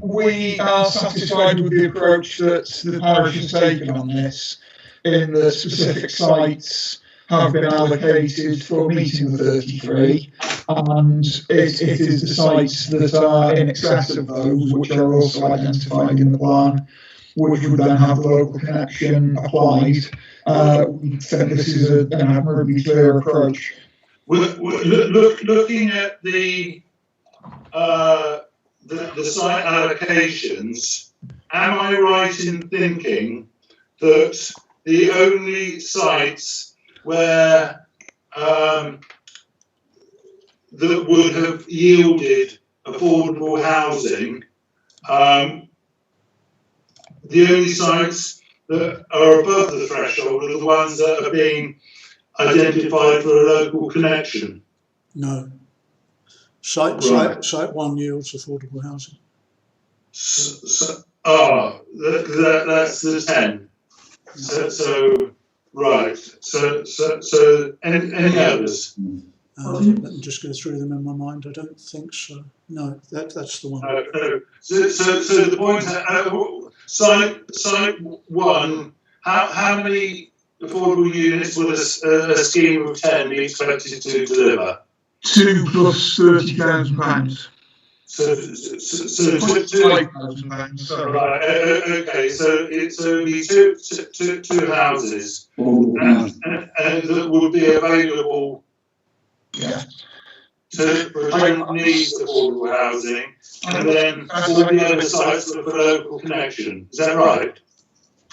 We are satisfied with the approach that the parish has taken on this, in the specific sites have been allocated for meeting the 33, and it is the sites that are in excess of those which are also identified in the plan, which would then have the local connection applied. We think this is an admirably clear approach. Looking at the site allocations, am I right in thinking that the only sites where that would have yielded affordable housing, the only sites that are above the threshold are the ones that are being identified for a local connection? No. Site 1 yields affordable housing. That's the 10. So any others? Let me just go through them in my mind. I don't think so. No, that's the one. No. So the point, site 1, how many affordable units would a scheme of 10 be expected to deliver? 2 plus £30,000. So £5,000. Sorry. Right. Okay. So it'd be two houses, and that would be available. Yeah. For needs affordable housing, and then all the other sites for local connection. Is that right?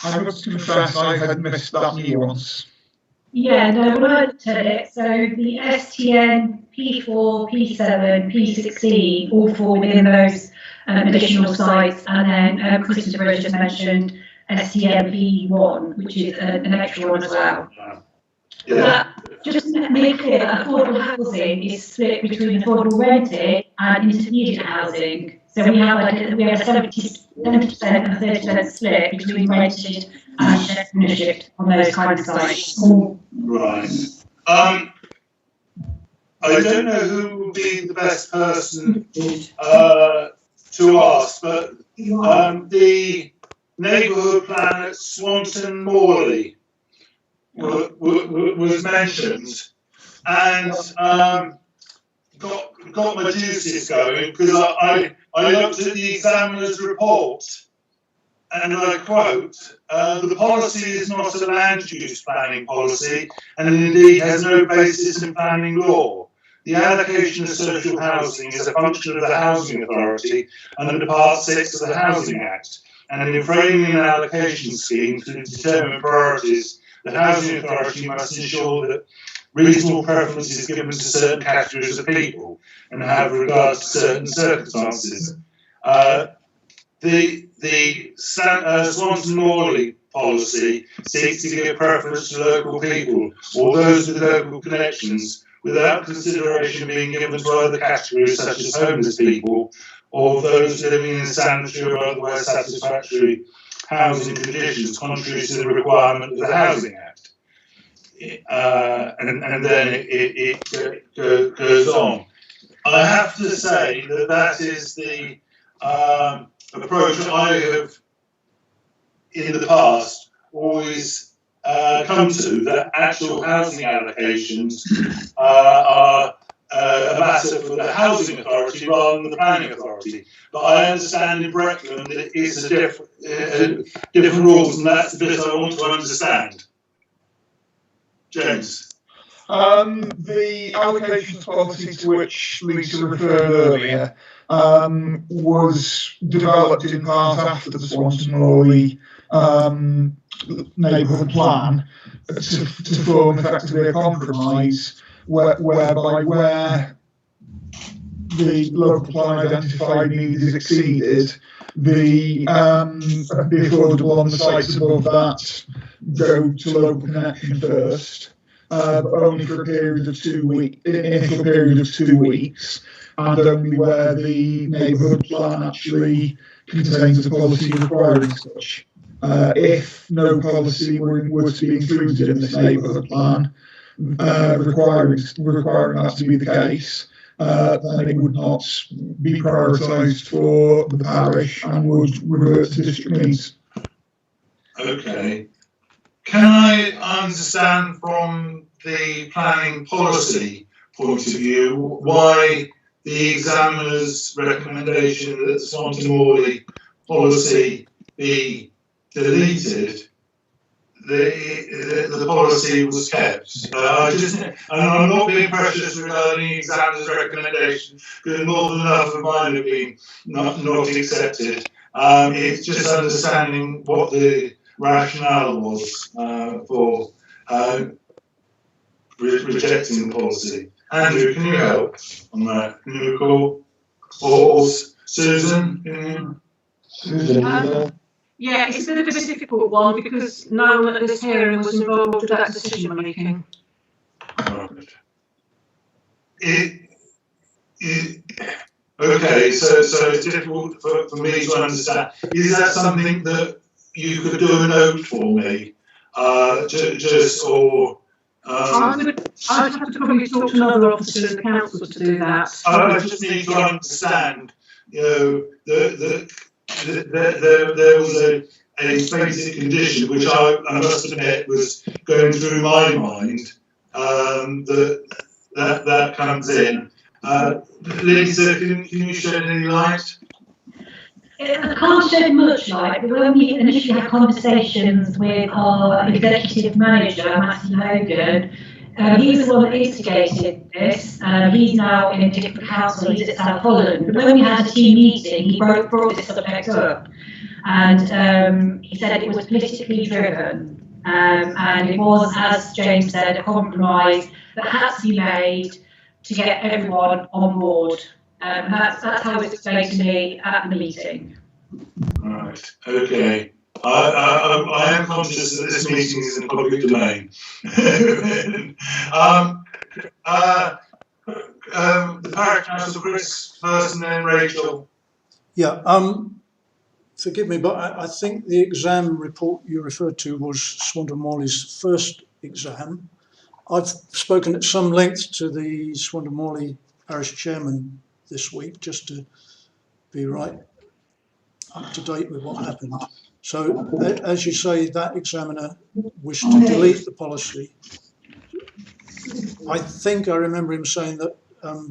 I must confess I had missed that nuance. Yeah, no, when I looked at it, so the STN, P4, P7, P16 all fall within those additional sites, and then Christopher has just mentioned STN P1, which is an extra one as well. Yeah. But just to make clear that affordable housing is split between affordable rented and intermediate housing. So we have a 70% and a 30% split between rented and shared ownership on those kind of sites. Right. I don't know who would be the best person to ask, but the neighbourhood plan at Swanton Morley was mentioned, and got my juices going, because I looked at the examiner's report, and I quote, the policy is not a land use planning policy, and indeed has no basis in planning law. The allocation of social housing is a function of the Housing Authority under Part 6 of the Housing Act, and in framing an allocation scheme to determine priorities, the Housing Authority must ensure that reasonable preference is given to certain categories of people and have regard to certain circumstances. The Swanton Morley policy seeks to give preference to local people or those with local connections, without consideration being given to other categories such as homeless people or those living in sanitary or otherwise satisfactory housing conditions, contrary to the requirement of the Housing Act. And then it goes on. I have to say that is the approach I have, in the past, always come to, that actual housing allocations are a matter for the Housing Authority rather than the Planning Authority. But I understand in Brecon that it is a different rules, and that's the bit I want to understand. James. The allocations policy to which Lisa referred earlier was developed in part after the Swanton Morley neighbourhood plan to form effectively a compromise whereby where the local plan identified need is exceeded, the affordable on the sites above that go to local connection first. but only for a period of 2 weeks, initial period of 2 weeks, and only where the neighbourhood plan actually contains a policy requiring such. If no policy were to be included in this neighbourhood plan, requiring that to be the case, then it would not be prioritised for the parish and would revert to district needs. Okay. Can I understand from the planning policy point of view why the examiner's recommendation that the Saham Toney policy be deleted? The policy was kept. And I'm not being precious regarding the examiner's recommendation, because more than enough of mine have been not accepted. It's just understanding what the rationale was for rejecting the policy. Andrew, can you help on that? Can you recall? Or Susan? Susan, Yeah, it's a bit of a difficult one because no one at this hearing was involved with that decision making. Right. Okay, so it's difficult for me to understand. Is that something that you could do a note for me? I would have to probably talk to another officer in the council to do that. I just need to understand, there was a basic condition which I must admit was going through my mind, that comes in. Lisa, can you shed any light? I can't shed much light, but when we initially had conversations with our executive manager, Matthew Hogan, he was the one that instigated this. He's now in a different council, he's at South Holland. But when we had a team meeting, he brought this subject up. And he said it was politically driven. And it was, as James said, a compromise that had to be made to get everyone on board. That's how it's explained to me at the meeting. Right, okay. I am conscious that this meeting is in the public domain. The parish council, Chris first, and then Rachel. Yeah, forgive me, but I think the exam report you referred to was Swandon Morley's first exam. I've spoken at some length to the Swandon Morley parish chairman this week, just to be right up to date with what happened. So, as you say, that examiner wished to delete the policy. I think I remember him saying that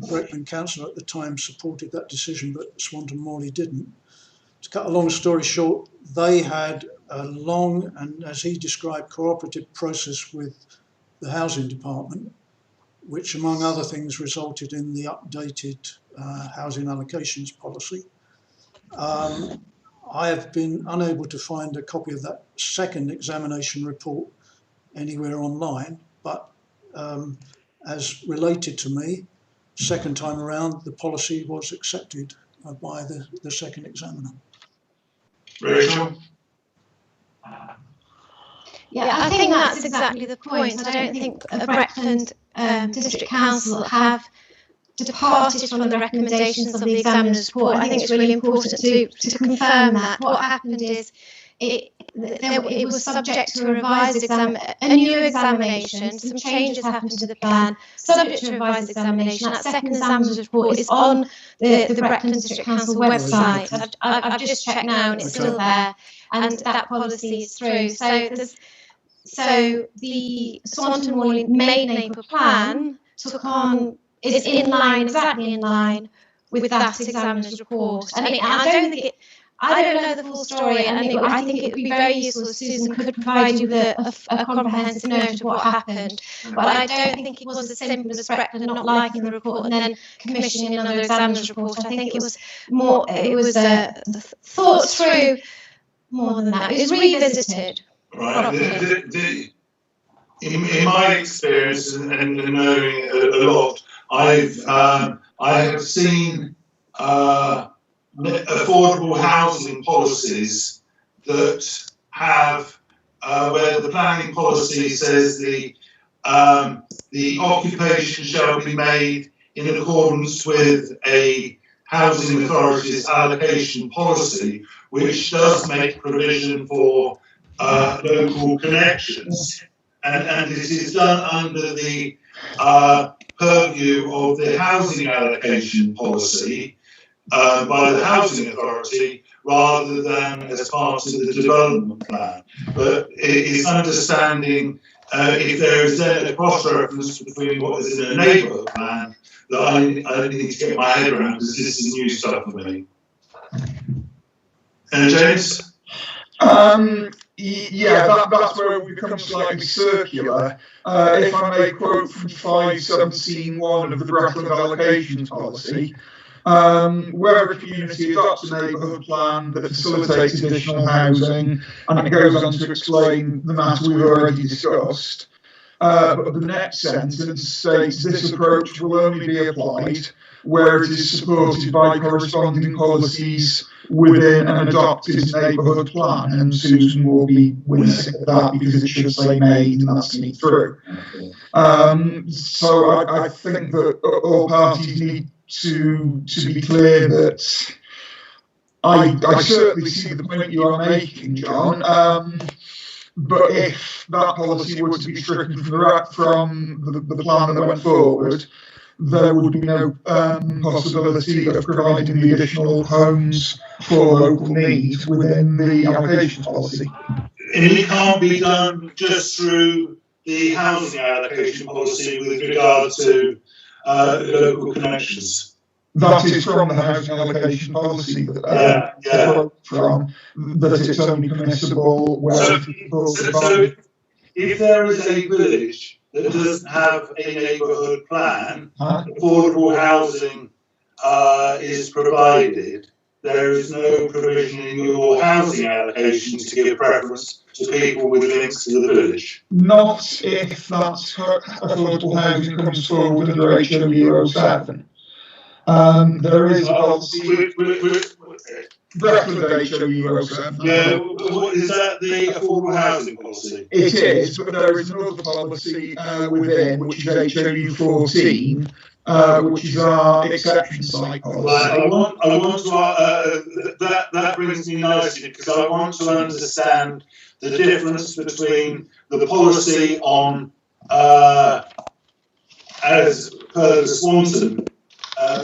Brecon Council at the time supported that decision, but Swandon Morley didn't. To cut a long story short, they had a long and, as he described, cooperative process with the housing department, which, among other things, resulted in the updated housing allocations policy. I have been unable to find a copy of that second examination report anywhere online, but as related to me, second time around, the policy was accepted by the second examiner. Rachel? Yeah, I think that's exactly the point. I don't think Brecon District Council have departed from the recommendations of the examiner's report. I think it's really important to confirm that. What happened is it was subject to a revised a new examination. Some changes happened to the plan, subject to a revised examination. That second examiner's report is on the Brecon District Council website. I've just checked now and it's still there, and that policy is through. So the Saham Toney Neighbourhood Plan is exactly in line with that examiner's report. And I don't know the full story, and I think it would be very useful if Susan could provide you with a comprehensive note of what happened. But I don't think it was as simple as Brecon not liking the report and then commissioning another examiner's report. I think it was thought through more than that. It was revisited. Right. In my experience and knowing a lot, I have seen affordable housing policies that have where the planning policy says the the occupation shall be made in accordance with a housing authority's allocation policy, which does make provision for local connections, and it is done under the purview of the housing allocation policy by the housing authority rather than as part of the development plan. But it is understanding if there is then a cross-reference between what is in a neighbourhood plan that I need to get my head around, because this is new stuff for me. James? Yeah, that's where we become slightly circular. If I may quote from 517(1) of the Grassland Allocations Policy, where a community adopts a neighbourhood plan that facilitates additional housing, and it goes on to explain the matter we've already discussed. But the next sentence states this approach will only be applied where it is supported by corresponding policies within an adopted neighbourhood plan, and Susan will be wincing at that because it should say made, and that's me through. So I think that all parties need to be clear that I certainly see the point you are making, John. But if that policy were to be stricken from the plan that went forward, there would be no possibility of providing the additional homes for local needs within the allocation policy. And it can't be done just through the housing allocation policy with regard to local connections. That is from the housing allocation policy that it's only permissible where so if there is a village that doesn't have a neighbourhood plan, affordable housing is provided, there is no provision in your housing allocations to give preference to people with links to the village. Not if that affordable housing comes forward under HOU 07. There is a policy. Grassland HOU 07. Yeah, is that the affordable housing policy? It is, but there is another policy within, which is HOU 14, which is our exception site policy. Right, I want to that brings me nicely, because I want to understand the difference between the policy on as per the Swanton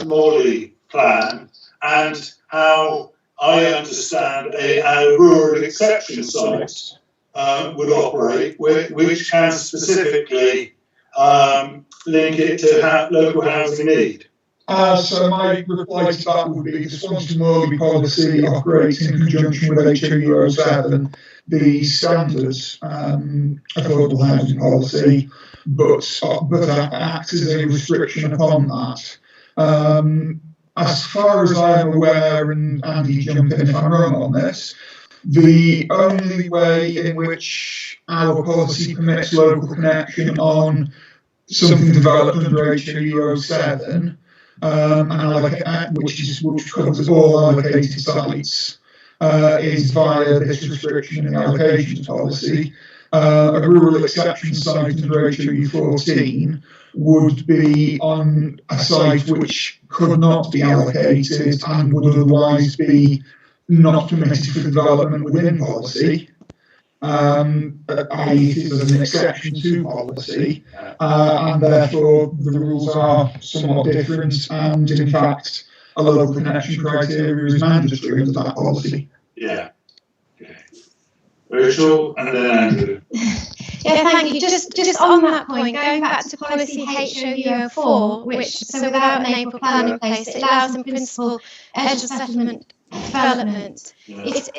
Morley plan and how I understand a rural exception site would operate, which can specifically link it to local housing need. So my reply to that would be the Swanton Morley policy operates in conjunction with HOU 07, the standards affordable housing policy, but acts as a restriction upon that. As far as I'm aware, and Andy, jump in if I'm wrong on this, the only way in which our policy permits local connection on something developed under HOU 07, which covers all allocated sites, is via this restriction in the allocations policy. A rural exception site under HOU 14 would be on a site which could not be allocated and would otherwise be not permitted for development within policy, i.e. it is an exception to policy, and therefore the rules are somewhat different, and in fact a local connection criteria is mandatory under that policy. Yeah. Okay. Rachel and then Andrew. Yeah, thank you. Just on that point, going back to policy HOU 04, which, so without a neighbourhood plan in place, it allows in principle edge of settlement development. It's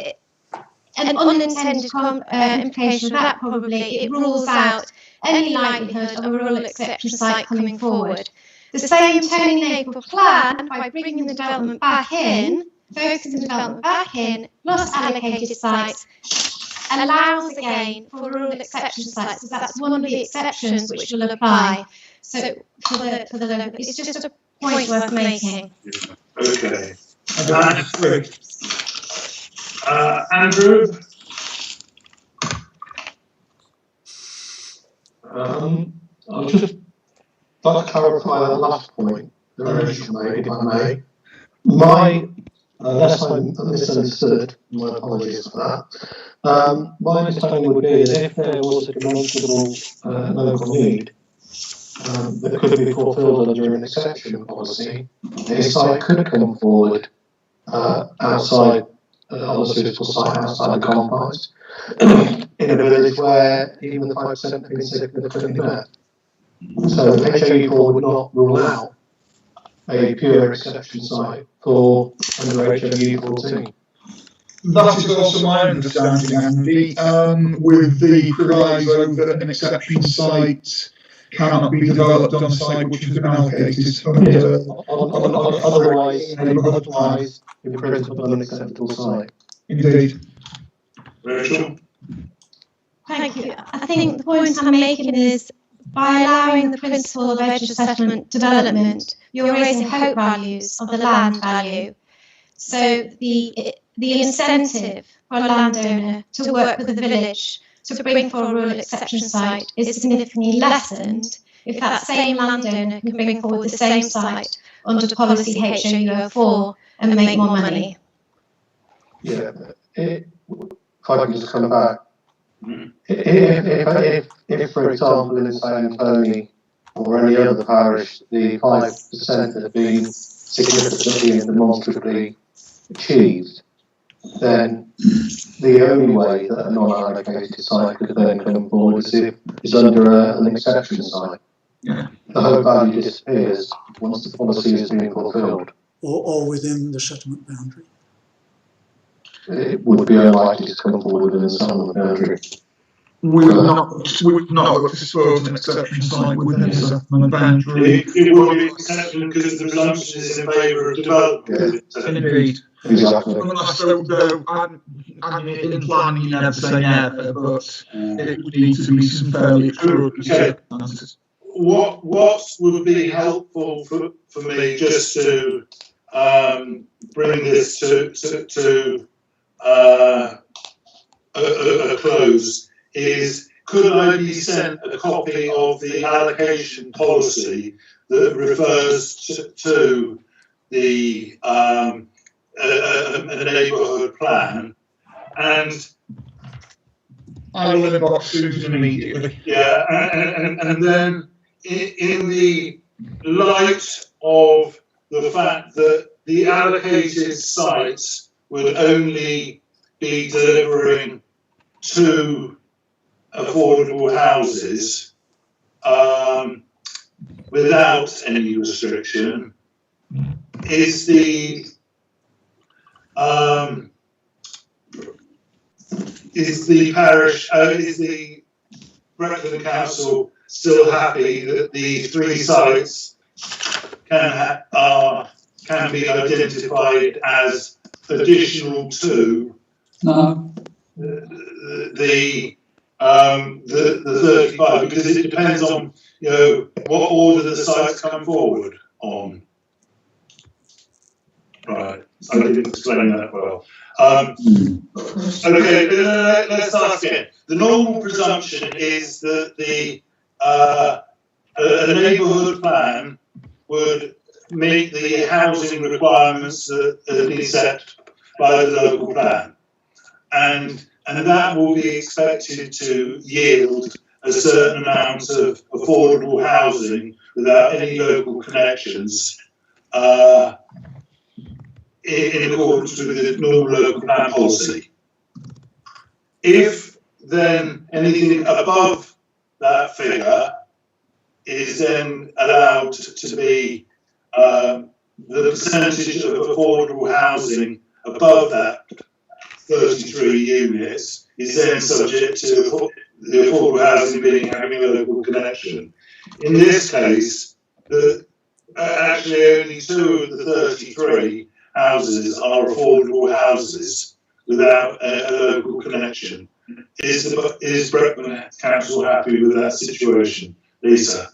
an unintended implication of that probably, it rules out any likelihood of a rural exception site coming forward. The same Toney Neighbourhood Plan, by bringing the development back in, focusing the development back in, plus allocated sites, allows again for rural exception sites, so that's one of the exceptions which will apply. So for the local, it's just a point worth making. Okay. Andrew? I'll just like to clarify that last point that Rachel made, if I may. Unless I'm misunderstood, my apologies for that. My understanding would be that if there was a demonstrable local need that could be fulfilled under an exception policy, a site could come forward outside on a suitable site outside the confines in a village where even the 5% have been significantly met. So HAE4 would not rule out a pure exception site for under HAE14. That is also my understanding, Andy, with the proviso that an exception site cannot be developed on a site which has been allocated under Otherwise, neighbourhood-wise, in principle, an acceptable site. Indeed. Rachel? Thank you. I think the point I'm making is by allowing the principle of edge assessment development, you're raising hope values of the land value. So the incentive for a landowner to work with the village to bring for a rural exception site is significantly lessened if that same landowner can bring forward the same site under policy HAE4 and make more money. Yeah, if I can just come back. If for example, in Saham Toney or any other parish, the 5% had been significantly and demonstrably achieved, then the only way that a non-allocated site could then come forward is under an exception site. Yeah. The hope value disappears once the policy has been fulfilled. Or within the settlement boundary. It would be unlikely to come forward within the settlement boundary. We would not look to support an exception site within the settlement boundary. It will be an exception because the presumption is in favour of development. Yeah. Indeed. Exactly. Unless I'm in planning, you never say never, but it would need to be some fairly extraordinary circumstances. What would be helpful for me just to bring this to a close is, could I be sent a copy of the allocation policy that refers to the a neighbourhood plan? And I will inbox Susan immediately. yeah, and then in the light of the fact that the allocated sites would only be delivering 2 affordable houses without any restriction, is the parish, is the Brecon Council still happy that the 3 sites can be identified as additional to the 35, because it depends on what order the sites come forward on. Right, I didn't explain that well. Okay, let's ask again. The normal presumption is that a neighbourhood plan would meet the housing requirements that have been set by the local plan, and that will be expected to yield a certain amount of affordable housing without any local connections, in accordance with the normal local plan policy. If then anything above that figure is then allowed to be the percentage of affordable housing above that 33 units is then subject to the affordable housing having a local connection. In this case, actually only 2 of the 33 houses are affordable houses without a local connection. Is Brecon Council happy with that situation? Lisa?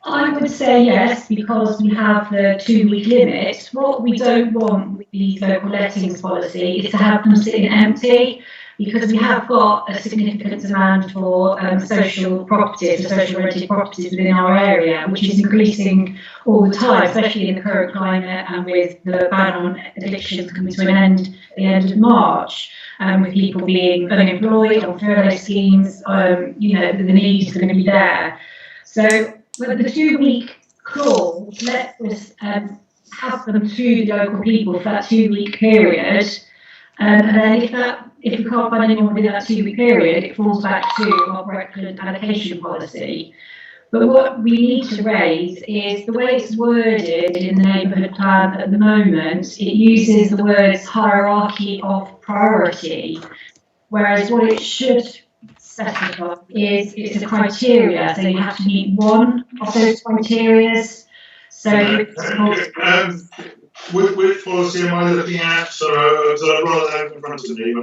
I would say yes, because we have the 2-week limit. What we don't want with these local lettings policy is to have them sitting empty. because we have got a significant demand for social properties, or social rented properties within our area, which is increasing all the time, especially in the current climate and with the ban on evictions coming to an end at the end of March, with people being unemployed on furlough schemes, you know, the need is going to be there. So with the 2-week clause, let's just have them to the local people for that 2-week period, and then if we can't find anyone within that 2-week period, it falls back to our Breckland allocation policy. But what we need to raise is the way it's worded in the neighbourhood plan at the moment. It uses the words hierarchy of priority, whereas what it should specify is it's a criteria, so you have to meet one of those criteria. So which policy am I looking at? So I've got that in front of me,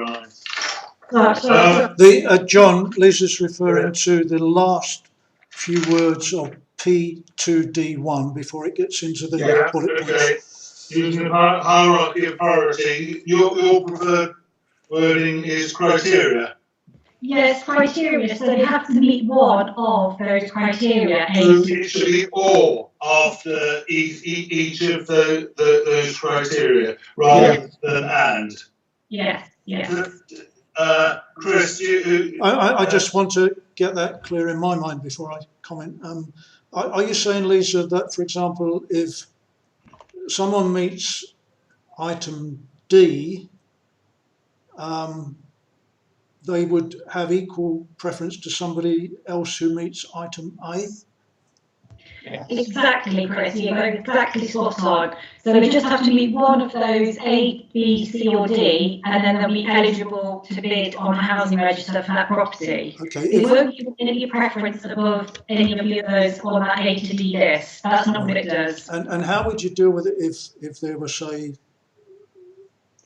but John, Lisa's referring to the last few words of P2D1 before it gets into the bullet points. Using the hierarchy of priority, your preferred wording is criteria. Yes, criteria. So they have to meet one of those criteria. Literally or after each of those criteria, rather than and. Yes, yes. Chris, I just want to get that clear in my mind before I comment. Are you saying, Lisa, that, for example, if someone meets item D, they would have equal preference to somebody else who meets item A? Exactly, Chris. You're exactly spot on. So they just have to meet one of those A, B, C, or D, and then they'll be eligible to bid on a housing register for that property. Okay. It won't give any preference above any of the others on that A to D list. That's not what it does. And how would you deal with it if there were, say,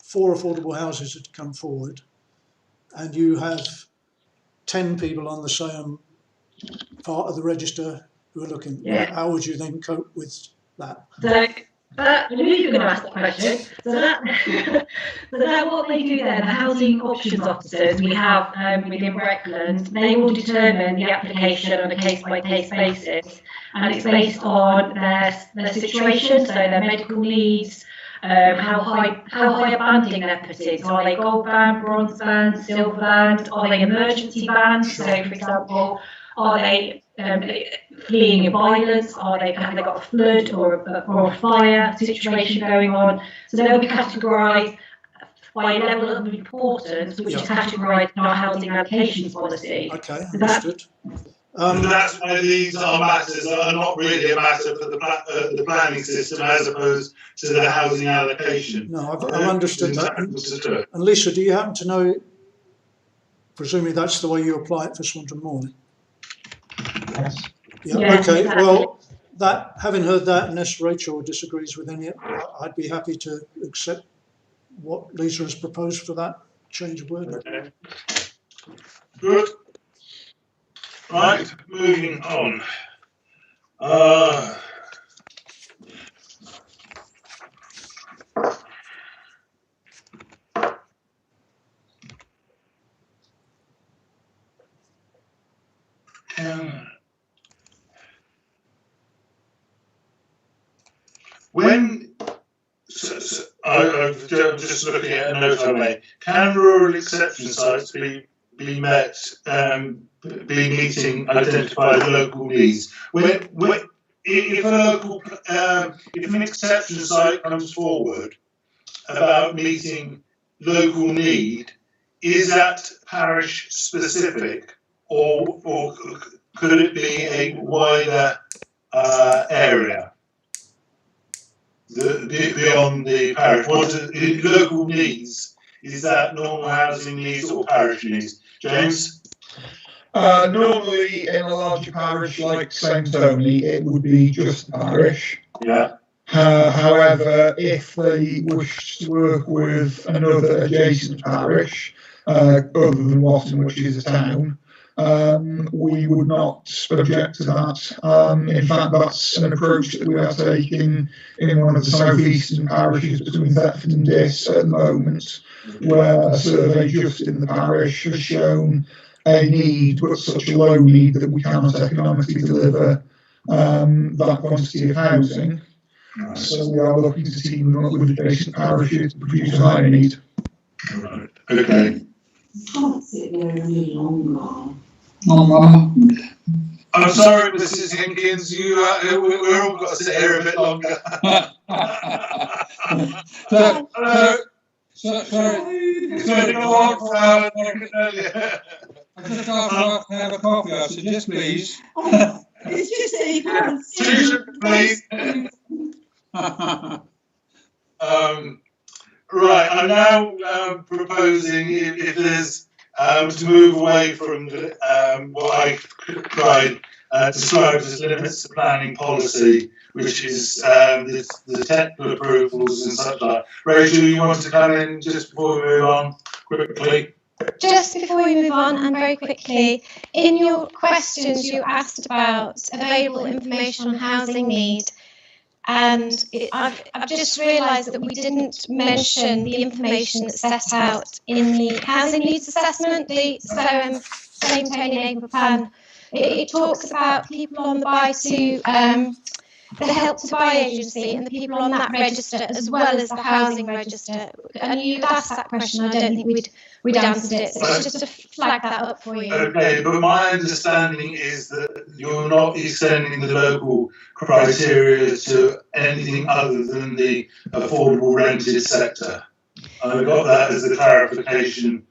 4 affordable houses that come forward, and you have 10 people on the same part of the register who are looking? How would you then cope with that? So I knew you were going to ask that question. So that what they do then, the housing options officers we have within Breckland, they will determine the application on a case-by-case basis, and it's based on their situation, so their medical needs, how high a banding they're put in. So are they gold band, bronze band, silver band? Are they emergency bands? So, for example, are they fleeing violence? Have they got a flood or a fire situation going on? So they'll be categorised by level of importance, which is categorised in our housing allocations policy. Okay, so understood. That's why these matters are not really a matter for the planning system as opposed to the housing allocation. No, I've understood that. And Lisa, do you happen to know, presumably that's the way you apply it for Swanton Morley? Yes. Yeah, okay, well, having heard that, unless Rachel disagrees with any, I'd be happy to accept what Lisa has proposed for that change of wording. Okay. Good. Right, moving on. I'm just looking at a note I made. Can rural exception sites be meeting identified local needs? If an exception site comes forward about meeting local need, is that parish specific, or could it be a wider area beyond the parish? What are local needs? Is that normal housing needs or parish needs? James? Normally, in a larger parish like Saham Toney, it would be just the parish. Yeah. However, if they wish to work with another adjacent parish, other than Watton, which is a town, we would not object to that. In fact, that's an approach that we are taking in one of the southeastern parishes between Thetford and Diss at the moment, where a survey just in the parish has shown a need, but such a low need that we cannot economically deliver that quantity of housing. Right. So we are looking to team them up with adjacent parishes to produce a higher need. Right. Okay. Can't sit there any longer. I'm sorry, Mrs. Hinkins. We're all got to sit here a bit longer. Sorry, go on. I just asked to have a coffee. I said, yes, please. It's just that you can't Please. Right, I'm now proposing if there's to move away from what I tried described as limits to planning policy, which is the technical approvals and such like. Rachel, you want to come in just before we move on quickly? Just before we move on, and very quickly, in your questions you asked about available information on housing need, and I've just realised that we didn't mention the information that's set out in the housing needs assessment, the Saham Toney Neighbourhood Plan. It talks about people on the Help to Buy agency and the people on that register, as well as the housing register. And you asked that question. I don't think we'd answered it. So it's just to flag that up for you. Okay, but my understanding is that you're not extending the local criteria to anything other than the affordable rented sector. I got that as the clarification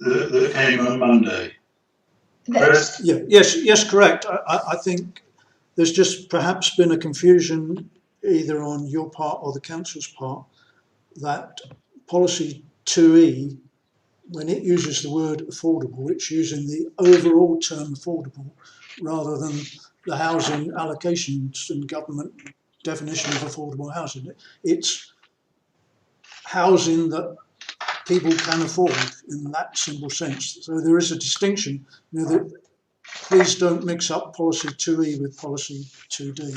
that came on Monday. Chris? Yeah, yes, correct. I think there's just perhaps been a confusion either on your part or the council's part that policy 2E, when it uses the word affordable, it's using the overall term affordable rather than the housing allocations and government definition of affordable housing. It's housing that people can afford in that simple sense. So there is a distinction. That please don't mix up policy 2E with policy 2D.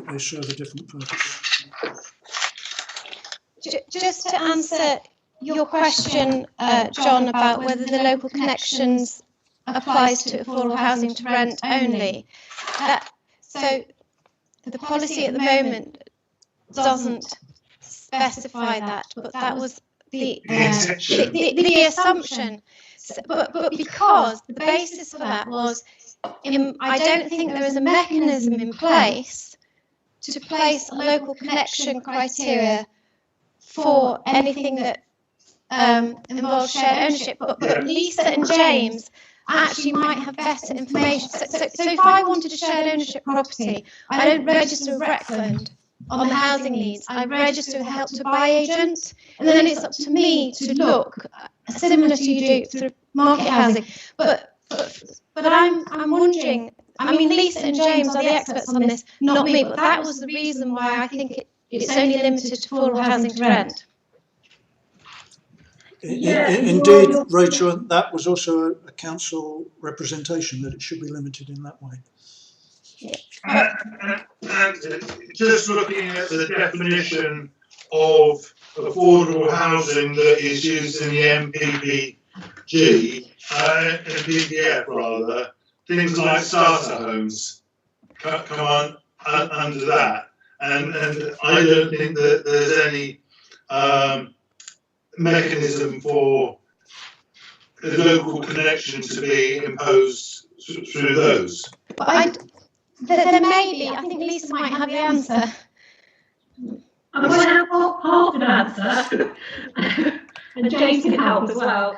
They serve a different purpose. Just to answer your question, John, about whether the local connections applies to affordable housing to rent only. So the policy at the moment doesn't specify that, but that was the assumption. But because the basis for that was, I don't think there is a mechanism in place to place a local connection criteria for anything that involves shared ownership. But Lisa and James actually might have better information. So if I wanted a shared ownership property, I don't register with Reckland on the housing needs. I register with a Help to Buy agent, and then it's up to me to look similar to you do through market housing. But I'm wondering. I mean, Lisa and James are the experts on this, not me. But that was the reason why I think it's only limited to affordable housing to rent. Indeed, Rachel, that was also a council representation that it should be limited in that way. And just looking at the definition of affordable housing that is used in the MPPG, PPF rather, things like starter homes come on under that. And I don't think that there's any mechanism for the local connection to be imposed through those. But there may be. I think Lisa might have the answer. I'm going to have half an answer, and James can help as well.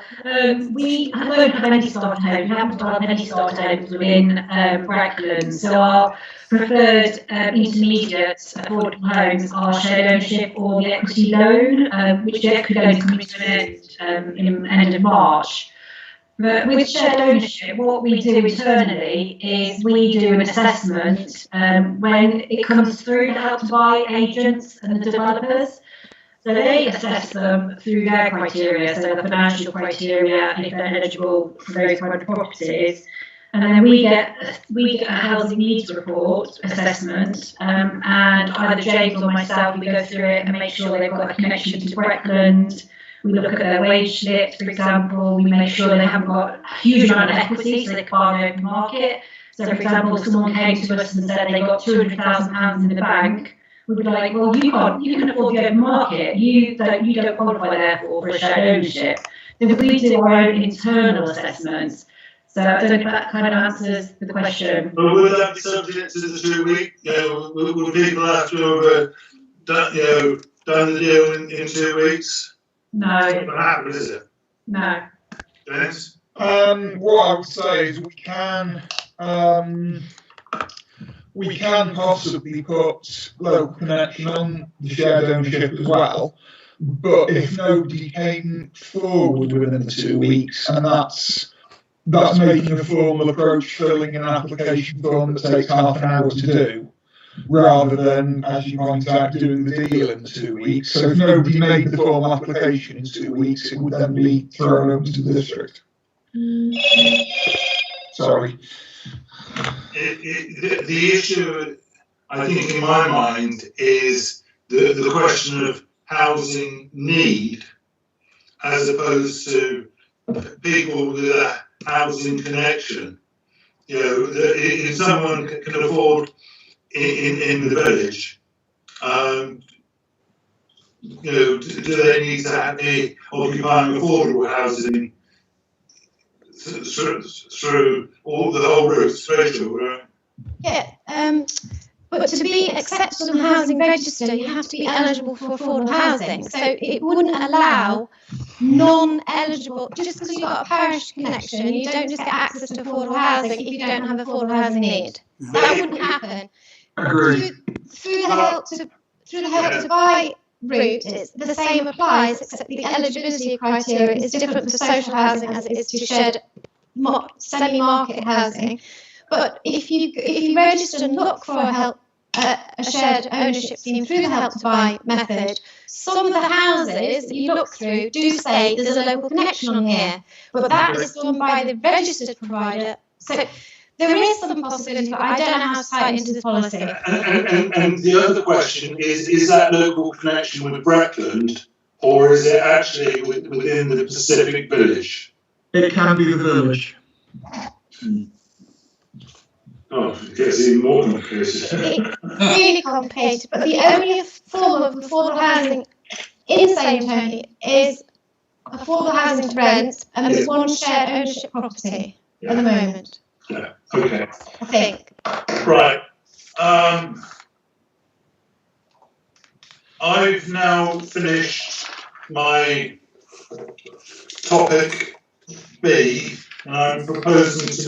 We don't have any starter homes. We haven't done any starter homes within Reckland, so our preferred intermediate affordable homes are shared ownership or the equity loan, which could only come to an end in the end of March. But with shared ownership, what we do internally is we do an assessment when it comes through the Help to Buy agents and the developers. So they assess them through their criteria, so the financial criteria, and if they're eligible for those kind of properties. And then we get a housing needs report assessment, and either James or myself, we go through it and make sure they've got a connection to Breckland. We look at their wage slips, for example. We make sure they haven't got a huge amount of equity, so they can't buy the open market. So, for example, if someone came to us and said they got £200,000 in the bank, we'd be like, well, you can afford the open market. You don't qualify therefore for a shared ownership. So we do our own internal assessments. So I don't know if that kind of answers the question. But would that be subject to the 2 week? Would people have to have done the deal in 2 weeks? No. It's not going to happen, is it? No. James? What I would say is we can possibly put local connection on the shared ownership as well, but if nobody came forward within the 2 weeks, and that's making a formal approach, filling in an application form that takes half an hour to do, rather than, as you pointed out, doing the deal in the 2 weeks. So if nobody made the formal application in 2 weeks, it would then be thrown open to the district. Sorry. The issue, I think, in my mind, is the question of housing need, as opposed to people with a housing connection. If someone can afford in the village, do they need to be occupying affordable housing through the whole route, right? Yeah, but to be accepted on the housing register, you have to be eligible for affordable housing. So it wouldn't allow non-eligible, just because you've got a parish connection, you don't just get access to affordable housing if you don't have affordable housing need. That wouldn't happen. Agreed. Through the help to buy route, the same applies, except the eligibility criteria is different for social housing as it is to shared semi-market housing. But if you register and look for a shared ownership scheme through the Help to Buy method, some of the houses that you look through do say there's a local connection on here, but that is done by the registered provider. So there is some possibility, but I don't know how to tie it into the policy. And the other question is that local connection with Breckland, or is it actually within the Pacific Village? It can be the village. Oh, it gets even more complicated. It's really complicated, but the only form of affordable housing in Saham Toney is affordable housing to rent, and there's one shared ownership property at the moment. Yeah, okay. I think. Right. I've now finished my topic B, and I'm proposing to